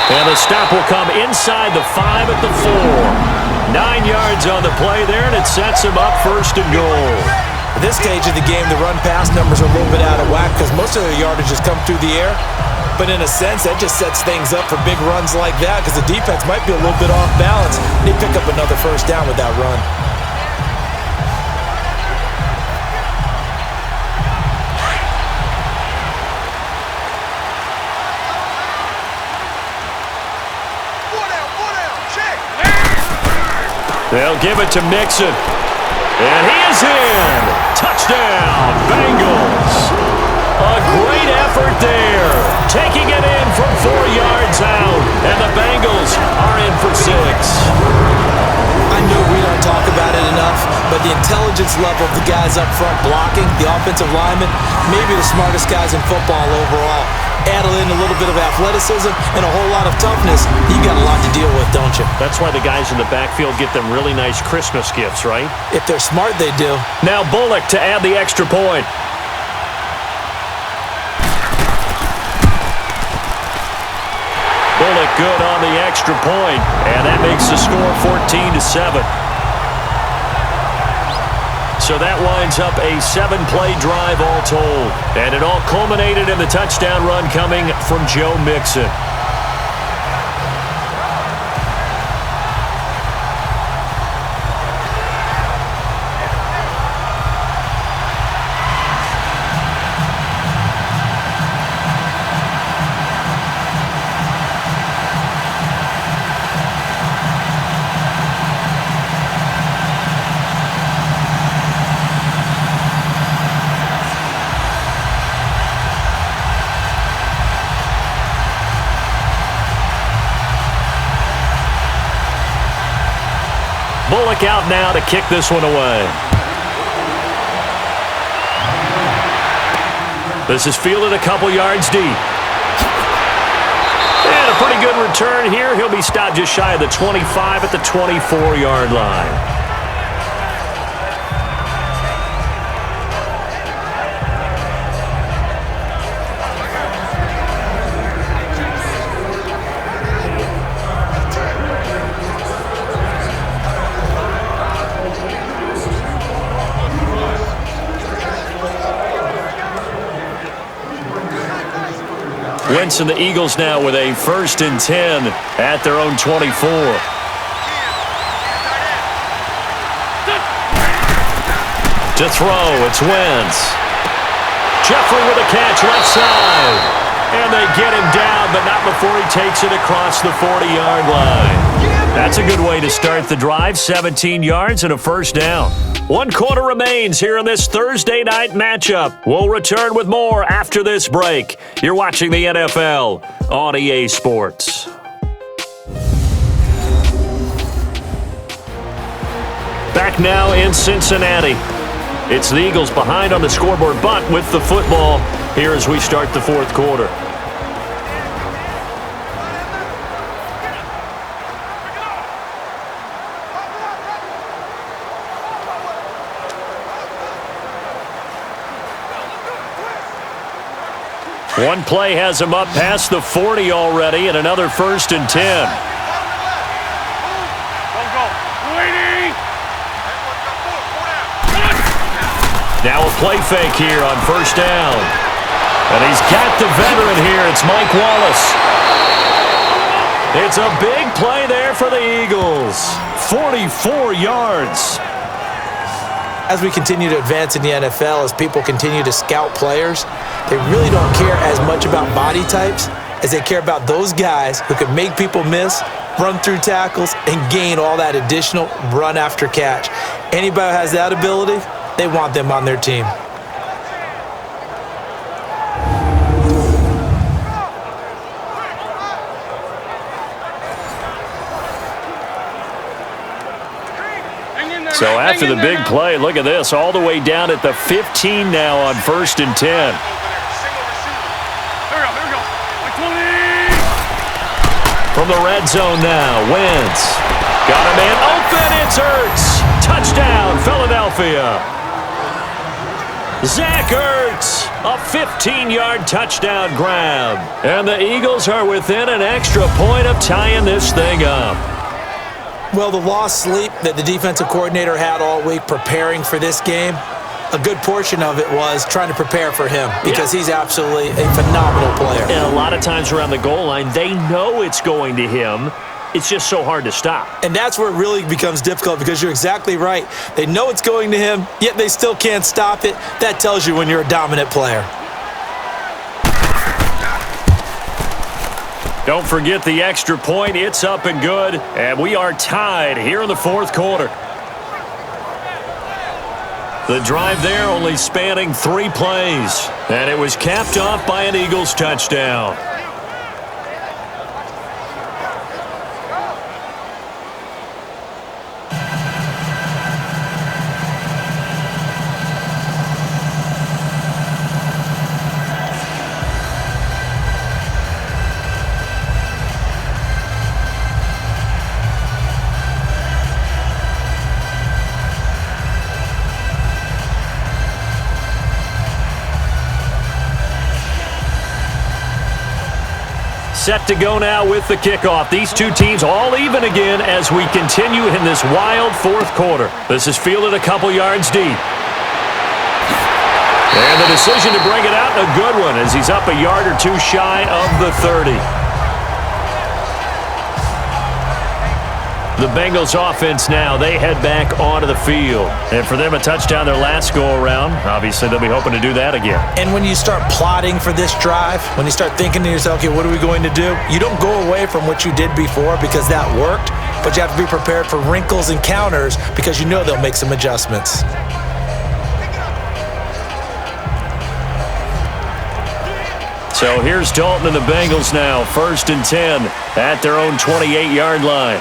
And the stop will come inside the 5 at the 4. 9 yards on the play there, and it sets him up 1st and goal. At this stage of the game, the run-pass numbers are a little bit out of whack because most of their yardage has come through the air. But in a sense, that just sets things up for big runs like that because the defense might be a little bit off balance. They pick up another 1st down with that run. They'll give it to Mixon. And he is in. Touchdown, Bengals. A great effort there. Taking it in from 4 yards out. And the Bengals are in for 6. I know we don't talk about it enough, but But the intelligence level of the guys up front blocking, the offensive linemen, maybe the smartest guys in football overall. Add in a little bit of athleticism and a whole lot of toughness, you got a lot to deal with, don't you? That's why the guys in the backfield get them really nice Christmas gifts, right? If they're smart, they do. Now Bullock to add the extra point. Bullock good on the extra point, and that makes the score 14-7. So that winds up a 7-play drive all told. And it all culminated in the touchdown run coming from Joe Mixon. Bullock out now to kick this one away. This is fielded a couple yards deep. And a pretty good return here. He'll be stopped just shy of the 25 at the 24-yard line. Wentz and the Eagles now with a 1st and 10 at their own 24. To throw, it's Wentz. Jeffrey with a catch left side. And they get him down, but not before he takes it across the 40-yard line. That's a good way to start the drive. 17 yards and a 1st down. 1 quarter remains here in this Thursday night matchup. We'll return with more after this break. You're watching the NFL on EA Sports. Back now in Cincinnati. It's the Eagles behind on the scoreboard, but with the football here as we start the 4th quarter. One play has him up past the 40 already, and another 1st and 10. Now a play fake here on 1st down. And he's got the veteran here. It's Mike Wallace. It's a big play there for the Eagles. 44 yards. As we continue to advance in the NFL, as people continue to scout players, they really don't care as much about body types as they care about those guys who can make people miss, run through tackles, and gain all that additional run after catch. Anybody who has that ability, they want them on their team. So after the big play, look at this, all the way down at the 15 now on 1st and 10. From the red zone now, Wentz. Got a man open, it's Ertz. Touchdown, Philadelphia. Zach Ertz, a 15-yard touchdown grab. And the Eagles are within an extra point of tying this thing up. Well, the lost sleep that the defensive coordinator had all week preparing for this game, a good portion of it was trying to prepare for him because he's absolutely a phenomenal player. And a lot of times around the goal line, they know it's going to him. It's just so hard to stop. And that's where it really becomes difficult because you're exactly right. They know it's going to him, yet they still can't stop it. That tells you when you're a dominant player. Don't forget the extra point. It's up and good. And we are tied here in the 4th quarter. The drive there only spanning 3 plays. And it was capped off by an Eagles touchdown. Set to go now with the kickoff. These two teams all even again as we continue in this wild fourth quarter. This is fielded a couple yards deep. And the decision to bring it out, a good one, as he's up a yard or two shy of the 30. The Bengals offense now, they head back onto the field. And for them, a touchdown their last go-around. Obviously, they'll be hoping to do that again. And when you start plotting for this drive, when you start thinking to yourself, okay, what are we going to do? You don't go away from what you did before because that worked, but you have to be prepared for wrinkles and counters because you know they'll make some adjustments. So here's Dalton and the Bengals now, 1st and 10 at their own 28-yard line.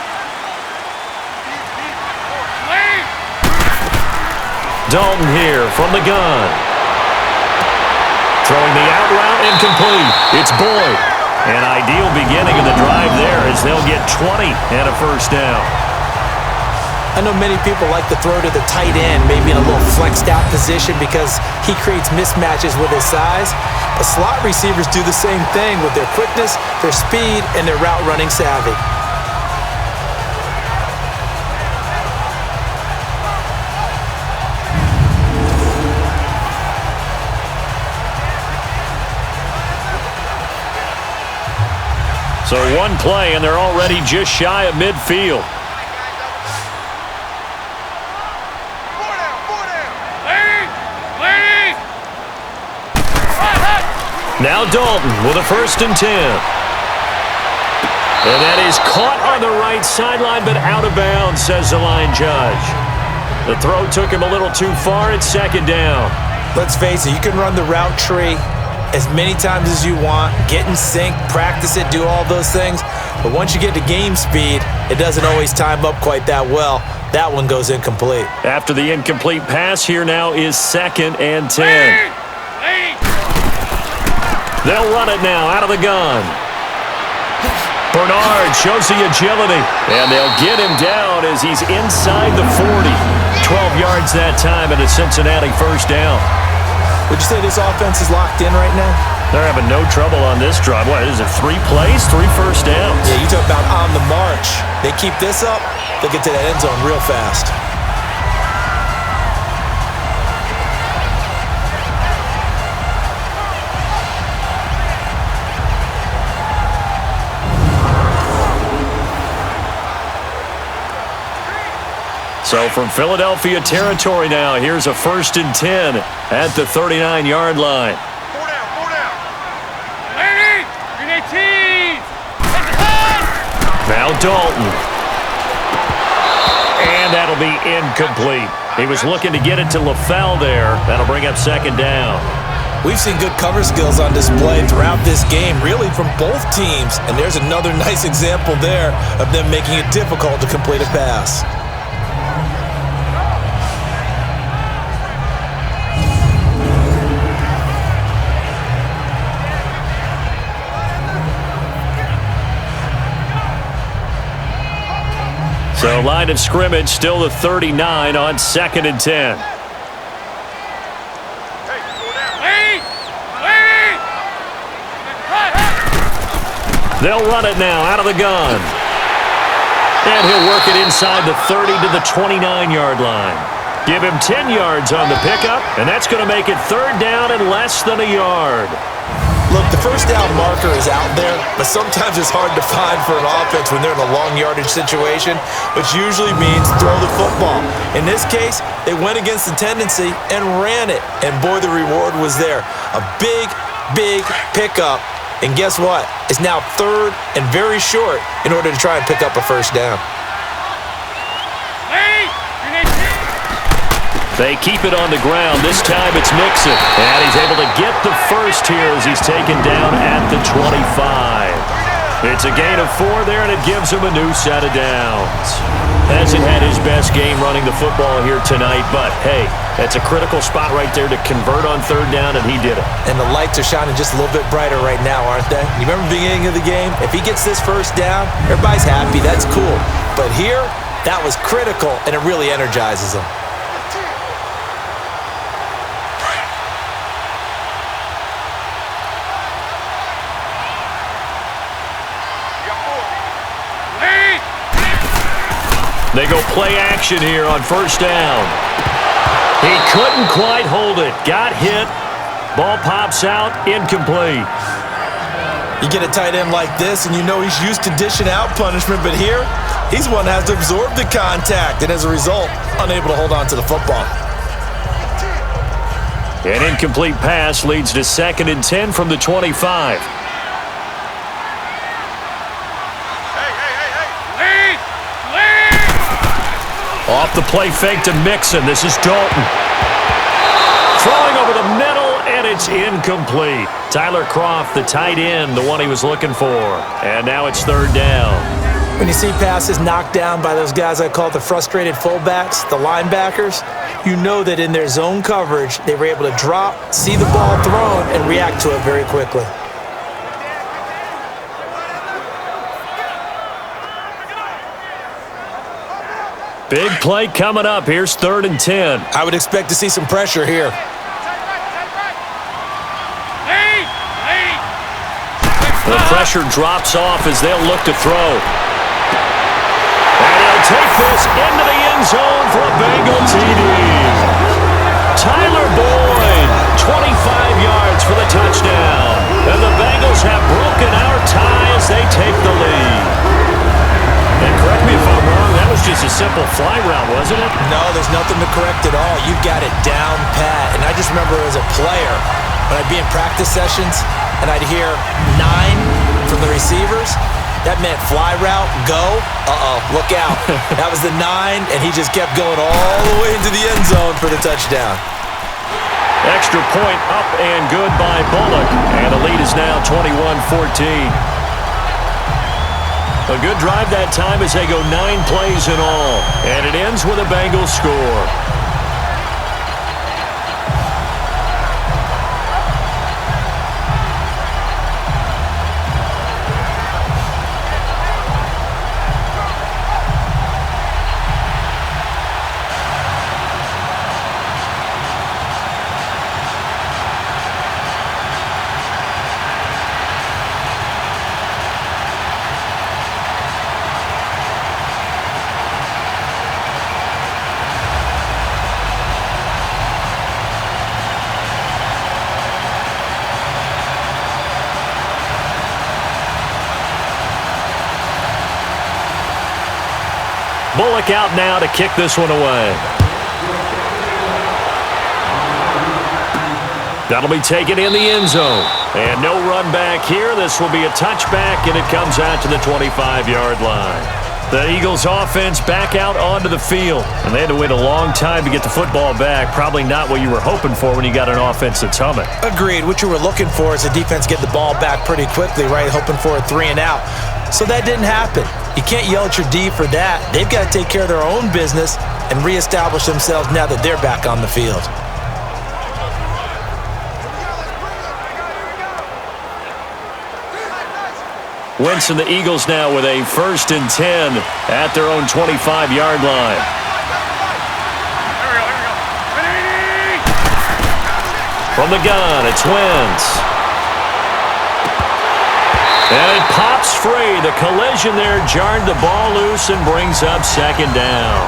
Dalton here from the gun. Throwing the out route incomplete. It's Boyd. An ideal beginning of the drive there as they'll get 20 and a first down. I know many people like to throw to the tight end, maybe in a little flexed out position because he creates mismatches with his size. But slot receivers do the same thing with their quickness, their speed, and their route running savvy. So one play, and they're already just shy of midfield. Now Dalton with a 1st and 10. And that is caught on the right sideline, but out of bounds, says the line judge. The throw took him a little too far. It's 2nd down. Let's face it, you can run the route tree as many times as you want, get in sync, practice it, do all those things. But once you get to game speed, it doesn't always time up quite that well. That one goes incomplete. After the incomplete pass, here now is 2nd and 10. They'll run it now out of the gun. Bernard shows the agility, and they'll get him down as he's inside the 40. 12 yards that time, and a Cincinnati first down. Would you say this offense is locked in right now? They're having no trouble on this drive. What is it, 3 plays, 3 first downs? Yeah, you talk about on the march. They keep this up, they'll get to that end zone real fast. So from Philadelphia territory now, here's a 1st and 10 at the 39-yard line. 4 down. Lady, green 18. Now Dalton. And that'll be incomplete. He was looking to get it to LaFell there. That'll bring up 2nd down. We've seen good cover skills on display throughout this game, really from both teams. And there's another nice example there of them making it difficult to complete a pass. So line of scrimmage still the 39 on 2nd and 10. They'll run it now out of the gun. And he'll work it inside the 30 to the 29-yard line. Give him 10 yards on the pickup, and that's going to make it 3rd down and less than a yard. Look, the first down marker is out there, but sometimes it's hard to find for an offense when they're in a long yardage situation, which usually means throw the football. In this case, they went against the tendency and ran it, and boy, the reward was there. A big, big pickup, and guess what? It's now 3rd and very short in order to try and pick up a first down. They keep it on the ground. This time it's Mixon. And he's able to get the first here as he's taken down at the 25. It's a gain of 4 there, and it gives him a new set of downs. Hasn't had his best game running the football here tonight, but hey, that's a critical spot right there to convert on 3rd down, and he did it. And the lights are shining just a little bit brighter right now, aren't they? You remember the beginning of the game? If he gets this first down, everybody's happy. That's cool. But here, that was critical, and it really energizes him. They go play action here on first down. He couldn't quite hold it. Got hit. Ball pops out. Incomplete. You get a tight end like this, and you know he's used to dishing out punishment, but here, he's one that has to absorb the contact, and as a result, unable to hold on to the football. An incomplete pass leads to 2nd and 10 from the 25. Off the play fake to Mixon. This is Dalton. Throwing over the middle, and it's incomplete. Tyler Kroft, the tight end, the one he was looking for. And now it's 3rd down. When you see passes knocked down by those guys I call the frustrated fullbacks, the linebackers, you know that in their zone coverage, they were able to drop, see the ball thrown, and react to it very quickly. Big play coming up. Here's 3rd and 10. I would expect to see some pressure here. The pressure drops off as they'll look to throw. And he'll take this into the end zone for a Bengal TD. Tyler Boyd, 25 yards for the touchdown. And the Bengals have broken our tie as they take the lead. And correct me if I'm wrong, that was just a simple fly route, wasn't it? No, there's nothing to correct at all. You've got it down pat. And I just remember as a player, when I'd be in practice sessions and I'd hear 9 from the receivers, that meant fly route, go, look out. That was the 9, and he just kept going all the way into the end zone for the touchdown. Extra point up and good by Bullock. And the lead is now 21-14. A good drive that time as they go 9 plays in all. And it ends with a Bengals score. Bullock out now to kick this one away. That'll be taken in the end zone. And no run back here. This will be a touchback, and it comes out to the 25-yard line. The Eagles offense back out onto the field. And they had to wait a long time to get the football back. Probably not what you were hoping for when you got an offense that's humming. Agreed. What you were looking for is the defense get the ball back pretty quickly, right? Hoping for a 3-and-out. So that didn't happen. You can't yell at your D for that. They've got to take care of their own business and reestablish themselves now that they're back on the field. Wentz and the Eagles now with a 1st and 10 at their own 25-yard line. From the gun, it's Wentz. And it pops free. The collision there jarred the ball loose and brings up 2nd down.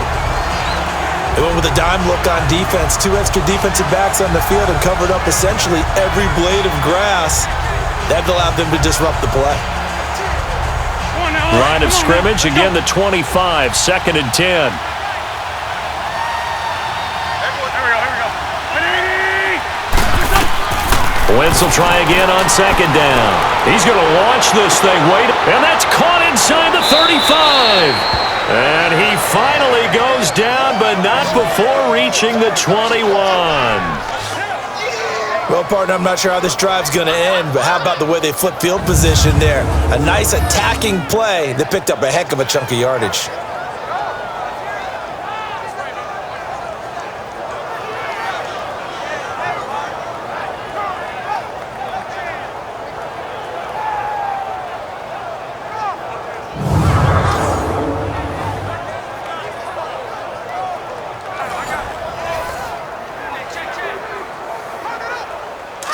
They went with a dime look on defense. 2 extra defensive backs on the field and covered up essentially every blade of grass. That allowed them to disrupt the play. Line of scrimmage, again the 25, 2nd and 10. Wentz will try again on 2nd down. He's going to launch this thing. Wait, and that's caught inside the 35. And he finally goes down, but not before reaching the 21. Well, partner, I'm not sure how this drive's going to end, but how about the way they flip field position there? A nice attacking play that picked up a heck of a chunk of yardage.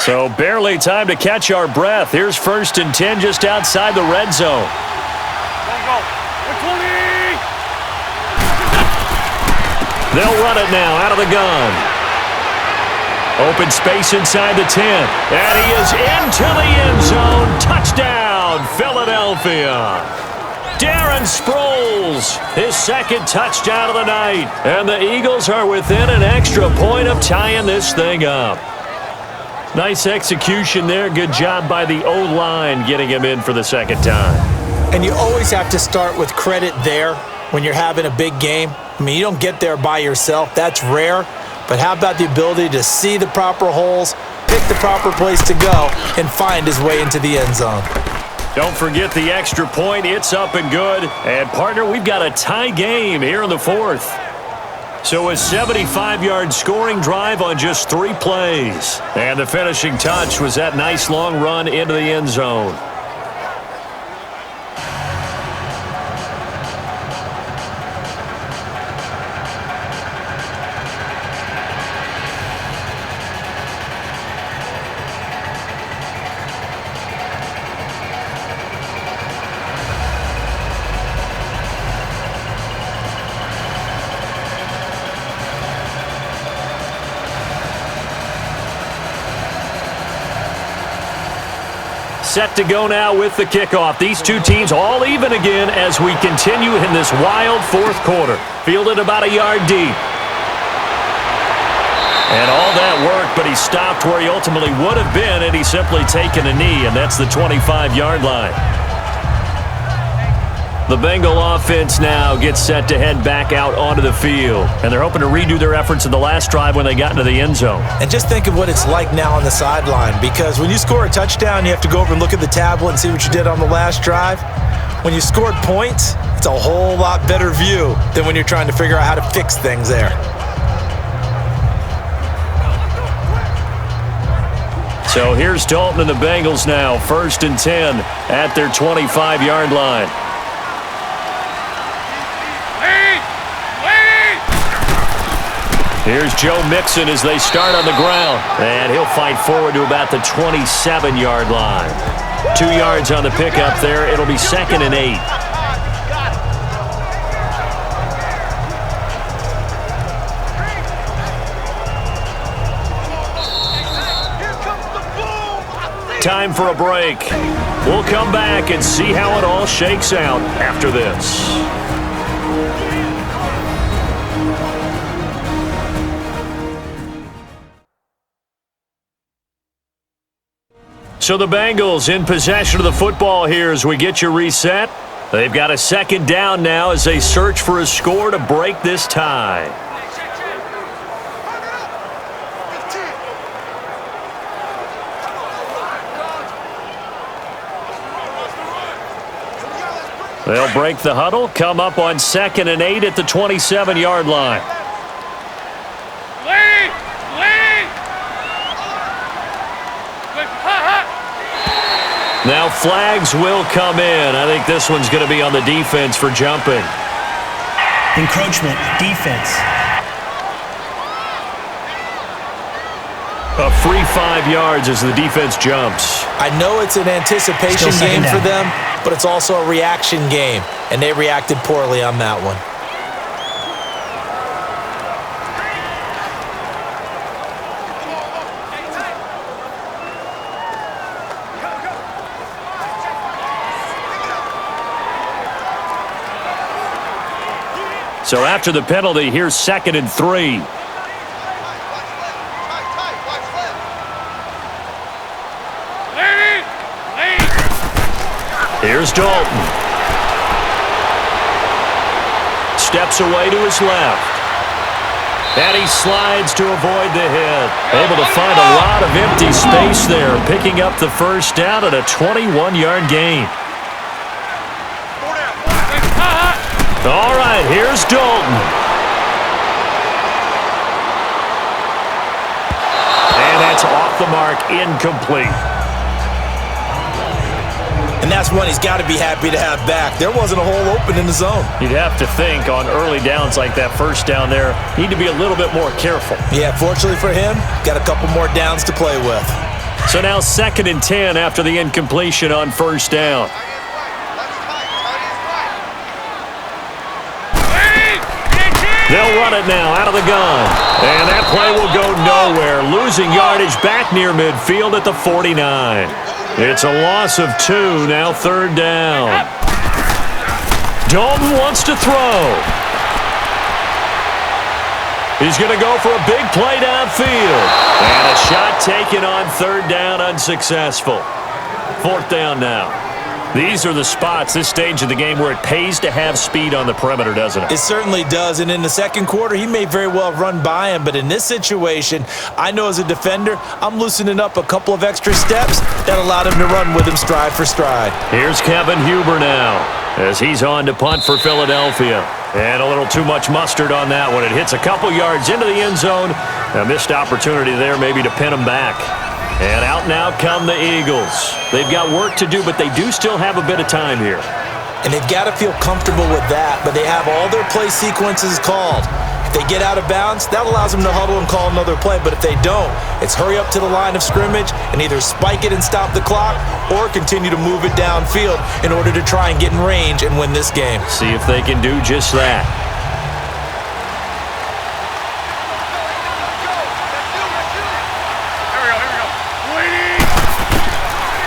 So barely time to catch our breath. Here's 1st and 10 just outside the red zone. They'll run it now out of the gun. Open space inside the 10. And he is into the end zone. Touchdown, Philadelphia. Darren Sproles, his second touchdown of the night. And the Eagles are within an extra point of tying this thing up. Nice execution there. Good job by the O-line getting him in for the second time. And you always have to start with credit there when you're having a big game. I mean, you don't get there by yourself. That's rare. But how about the ability to see the proper holes, pick the proper place to go, and find his way into the end zone? Don't forget the extra point. It's up and good. And, partner, we've got a tie game here in the fourth. So a 75-yard scoring drive on just 3 plays. And the finishing touch was that nice long run into the end zone. Set to go now with the kickoff. These two teams all even again as we continue in this wild fourth quarter. Fielded about a yard deep. And all that work, but he stopped where he ultimately would have been had he simply taken a knee, and that's the 25-yard line. The Bengal offense now gets set to head back out onto the field. And they're hoping to redo their efforts in the last drive when they got into the end zone. And just think of what it's like now on the sideline, because when you score a touchdown, you have to go over and look at the tablet and see what you did on the last drive. When you scored points, it's a whole lot better view than when you're trying to figure out how to fix things there. So here's Dalton and the Bengals now, 1st and 10 at their 25-yard line. Here's Joe Mixon as they start on the ground. And he'll fight forward to about the 27-yard line. 2 yards on the pickup there. It'll be 2nd and 8. Time for a break. We'll come back and see how it all shakes out after this. So the Bengals in possession of the football here as we get you reset. They've got a 2nd down now as they search for a score to break this tie. They'll break the huddle, come up on 2nd and 8 at the 27-yard line. Now flags will come in. I think this one's going to be on the defense for jumping. Encroachment, defense. A free 5 yards as the defense jumps. I know it's an anticipation game for them, but it's also a reaction game, and they reacted poorly on that one. So after the penalty, here's 2nd and 3. Here's Dalton. Steps away to his left. And he slides to avoid the hit. Able to find a lot of empty space there, picking up the 1st down at a 21-yard gain. All right, here's Dalton. And that's off the mark, incomplete. And that's one he's got to be happy to have back. There wasn't a hole open in the zone. You'd have to think on early downs like that 1st down there, need to be a little bit more careful. Yeah, fortunately for him, got a couple more downs to play with. So now 2nd and 10 after the incompletion on 1st down. They'll run it now out of the gun. And that play will go nowhere, losing yardage back near midfield at the 49. It's a loss of 2, now 3rd down. Dalton wants to throw. He's going to go for a big play downfield. And a shot taken on 3rd down, unsuccessful. 4th down now. These are the spots, this stage of the game, where it pays to have speed on the perimeter, doesn't it? It certainly does, and in the second quarter, he may very well run by him, but in this situation, I know as a defender, I'm loosening up a couple of extra steps that allowed him to run with him stride for stride. Here's Kevin Huber now, as he's on to punt for Philadelphia. And a little too much mustard on that one. It hits a couple yards into the end zone. A missed opportunity there maybe to pin him back. And out now come the Eagles. They've got work to do, but they do still have a bit of time here. And they've got to feel comfortable with that, but they have all their play sequences called. If they get out of bounds, that allows them to huddle and call another play, but if they don't, it's hurry up to the line of scrimmage and either spike it and stop the clock or continue to move it downfield in order to try and get in range and win this game. See if they can do just that.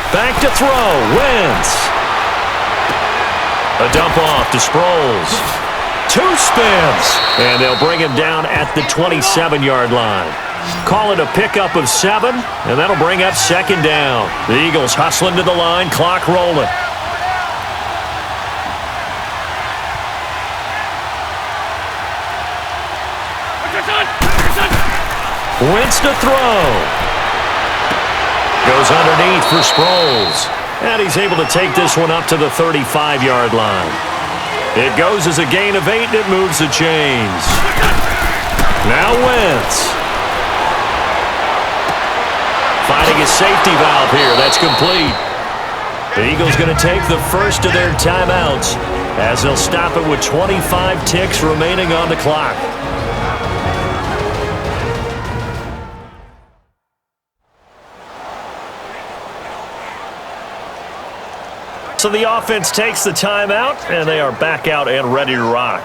Back to throw. Wentz. A dump off to Sproles. 2 spins. And they'll bring him down at the 27-yard line. Call it a pickup of 7, and that'll bring up 2nd down. The Eagles hustling to the line, clock rolling. Wentz to throw. Goes underneath for Sproles. And he's able to take this one up to the 35-yard line. It goes as a gain of 8, and it moves the chains. Now Wentz. Finding a safety valve here. That's complete. The Eagles going to take the first of their timeouts as they'll stop it with 25 ticks remaining on the clock. So the offense takes the timeout, and they are back out and ready to rock.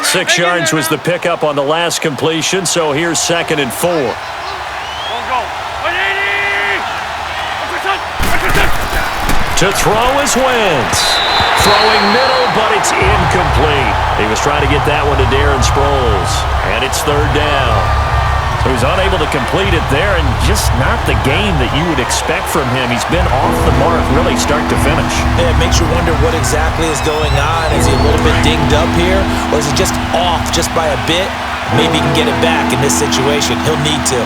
Six yards was the pickup on the last completion, so here's 2nd and 4. To throw is Wentz. Throwing middle, but it's incomplete. He was trying to get that one to Darren Sproles. And it's 3rd down. So he's unable to complete it there, and just not the game that you would expect from him. He's been off the mark really start to finish. Yeah, it makes you wonder what exactly is going on. Is he a little bit dinged up here, or is he just off just by a bit? Maybe he can get it back in this situation. He'll need to.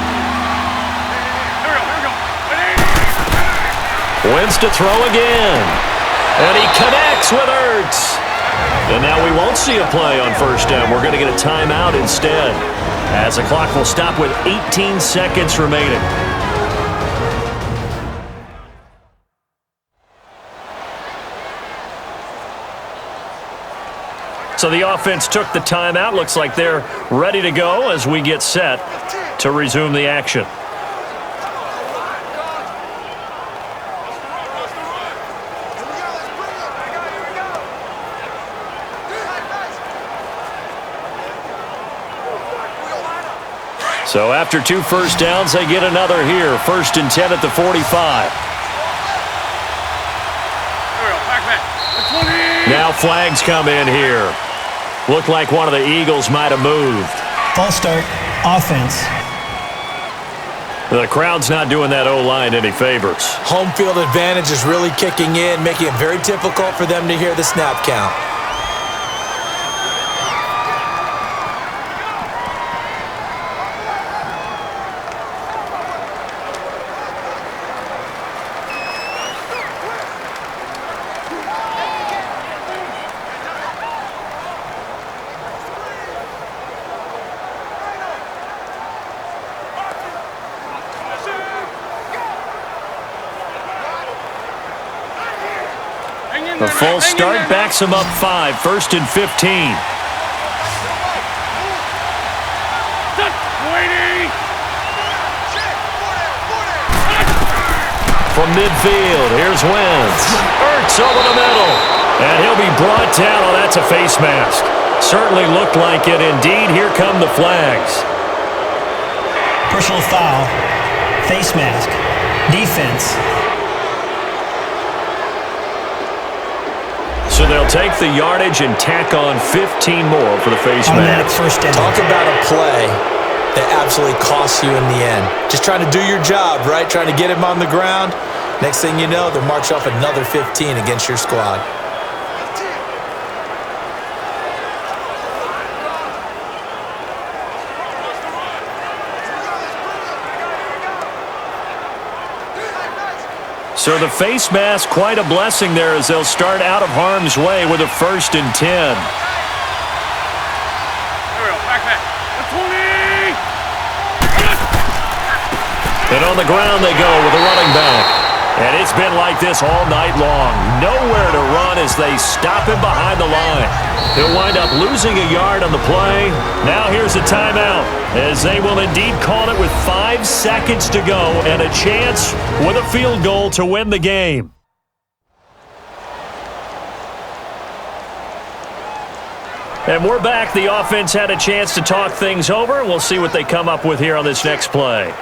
Wentz to throw again. And he connects with Ertz. And now we won't see a play on 1st down. We're going to get a timeout instead, as the clock will stop with 18 seconds remaining. So the offense took the timeout. Looks like they're ready to go as we get set to resume the action. So after 2 first downs, they get another here. 1st and 10 at the 45. Now flags come in here. Looked like one of the Eagles might have moved. False start, offense. The crowd's not doing that O-line any favors. Home field advantage is really kicking in, making it very difficult for them to hear the snap count. A false start backs him up 5. 1st and 15. from midfield. Here's Wentz. Ertz over the middle. And he'll be brought down. Oh, that's a face mask. Certainly looked like it. Indeed, here come the flags. Personal foul. Face mask. Defense. So they'll take the yardage and tack on 15 more for the face mask. First down. Talk about a play that absolutely costs you in the end. Just trying to do your job, right? Trying to get him on the ground. Next thing you know, they'll march off another 15 against your squad. So the face mask, quite a blessing there as they'll start out of harm's way with a 1st and 10. Here we go, back. And on the ground they go with a running back. And it's been like this all night long. Nowhere to run as they stop him behind the line. He'll wind up losing a yard on the play. Now here's a timeout as they will indeed call it with 5 seconds to go and a chance with a field goal to win the game. And we're back. The offense had a chance to talk things over. We'll see what they come up with here on this next play.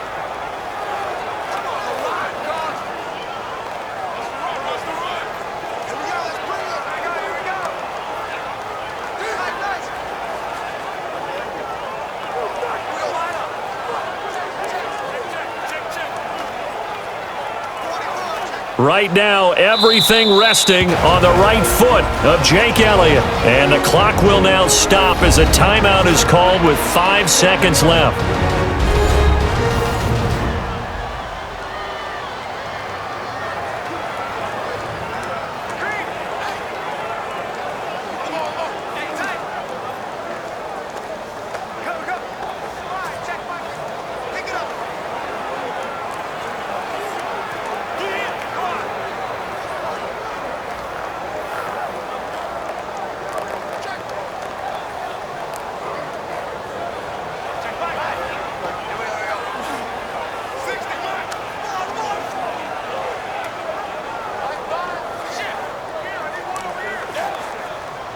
Right now, everything resting on the right foot of Jake Elliott. And the clock will now stop as a timeout is called with 5 seconds left.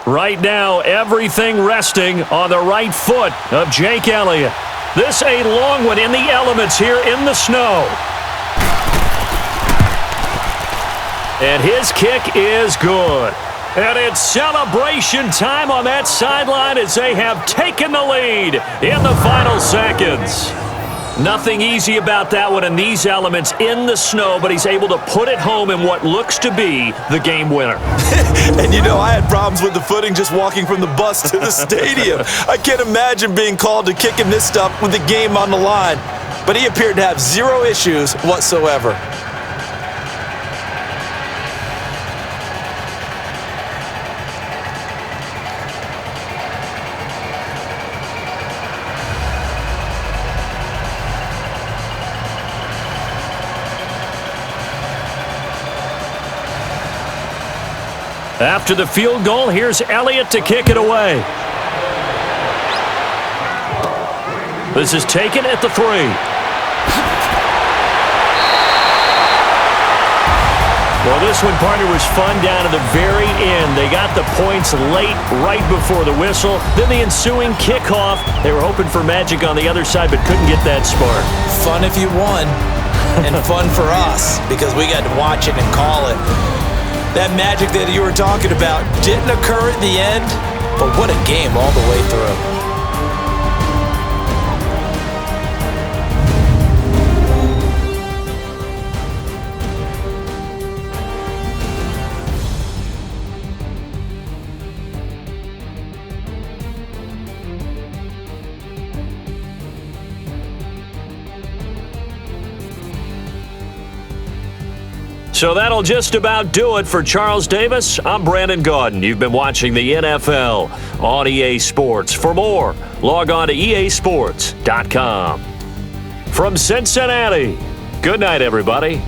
Right now, everything resting on the right foot of Jake Elliott. This a long one in the elements here in the snow. And his kick is good. And it's celebration time on that sideline as they have taken the lead in the final seconds. Nothing easy about that one in these elements in the snow, but he's able to put it home in what looks to be the game winner. And you know, I had problems with the footing just walking from the bus to the stadium. I can't imagine being called to kicking this stuff with the game on the line. But he appeared to have zero issues whatsoever. After the field goal, here's Elliott to kick it away. This is taken at the 3. Well, this one, partner, was fun down to the very end. They got the points late, right before the whistle. Then the ensuing kickoff. They were hoping for magic on the other side, but couldn't get that spark. Fun if you won, and fun for us, because we got to watch it and call it. That magic that you were talking about didn't occur at the end, but what a game all the way through. So that'll just about do it for Charles Davis. I'm Brandon Gaudin. You've been watching the NFL on EA Sports. For more, log on to easports.com. From Cincinnati, good night, everybody.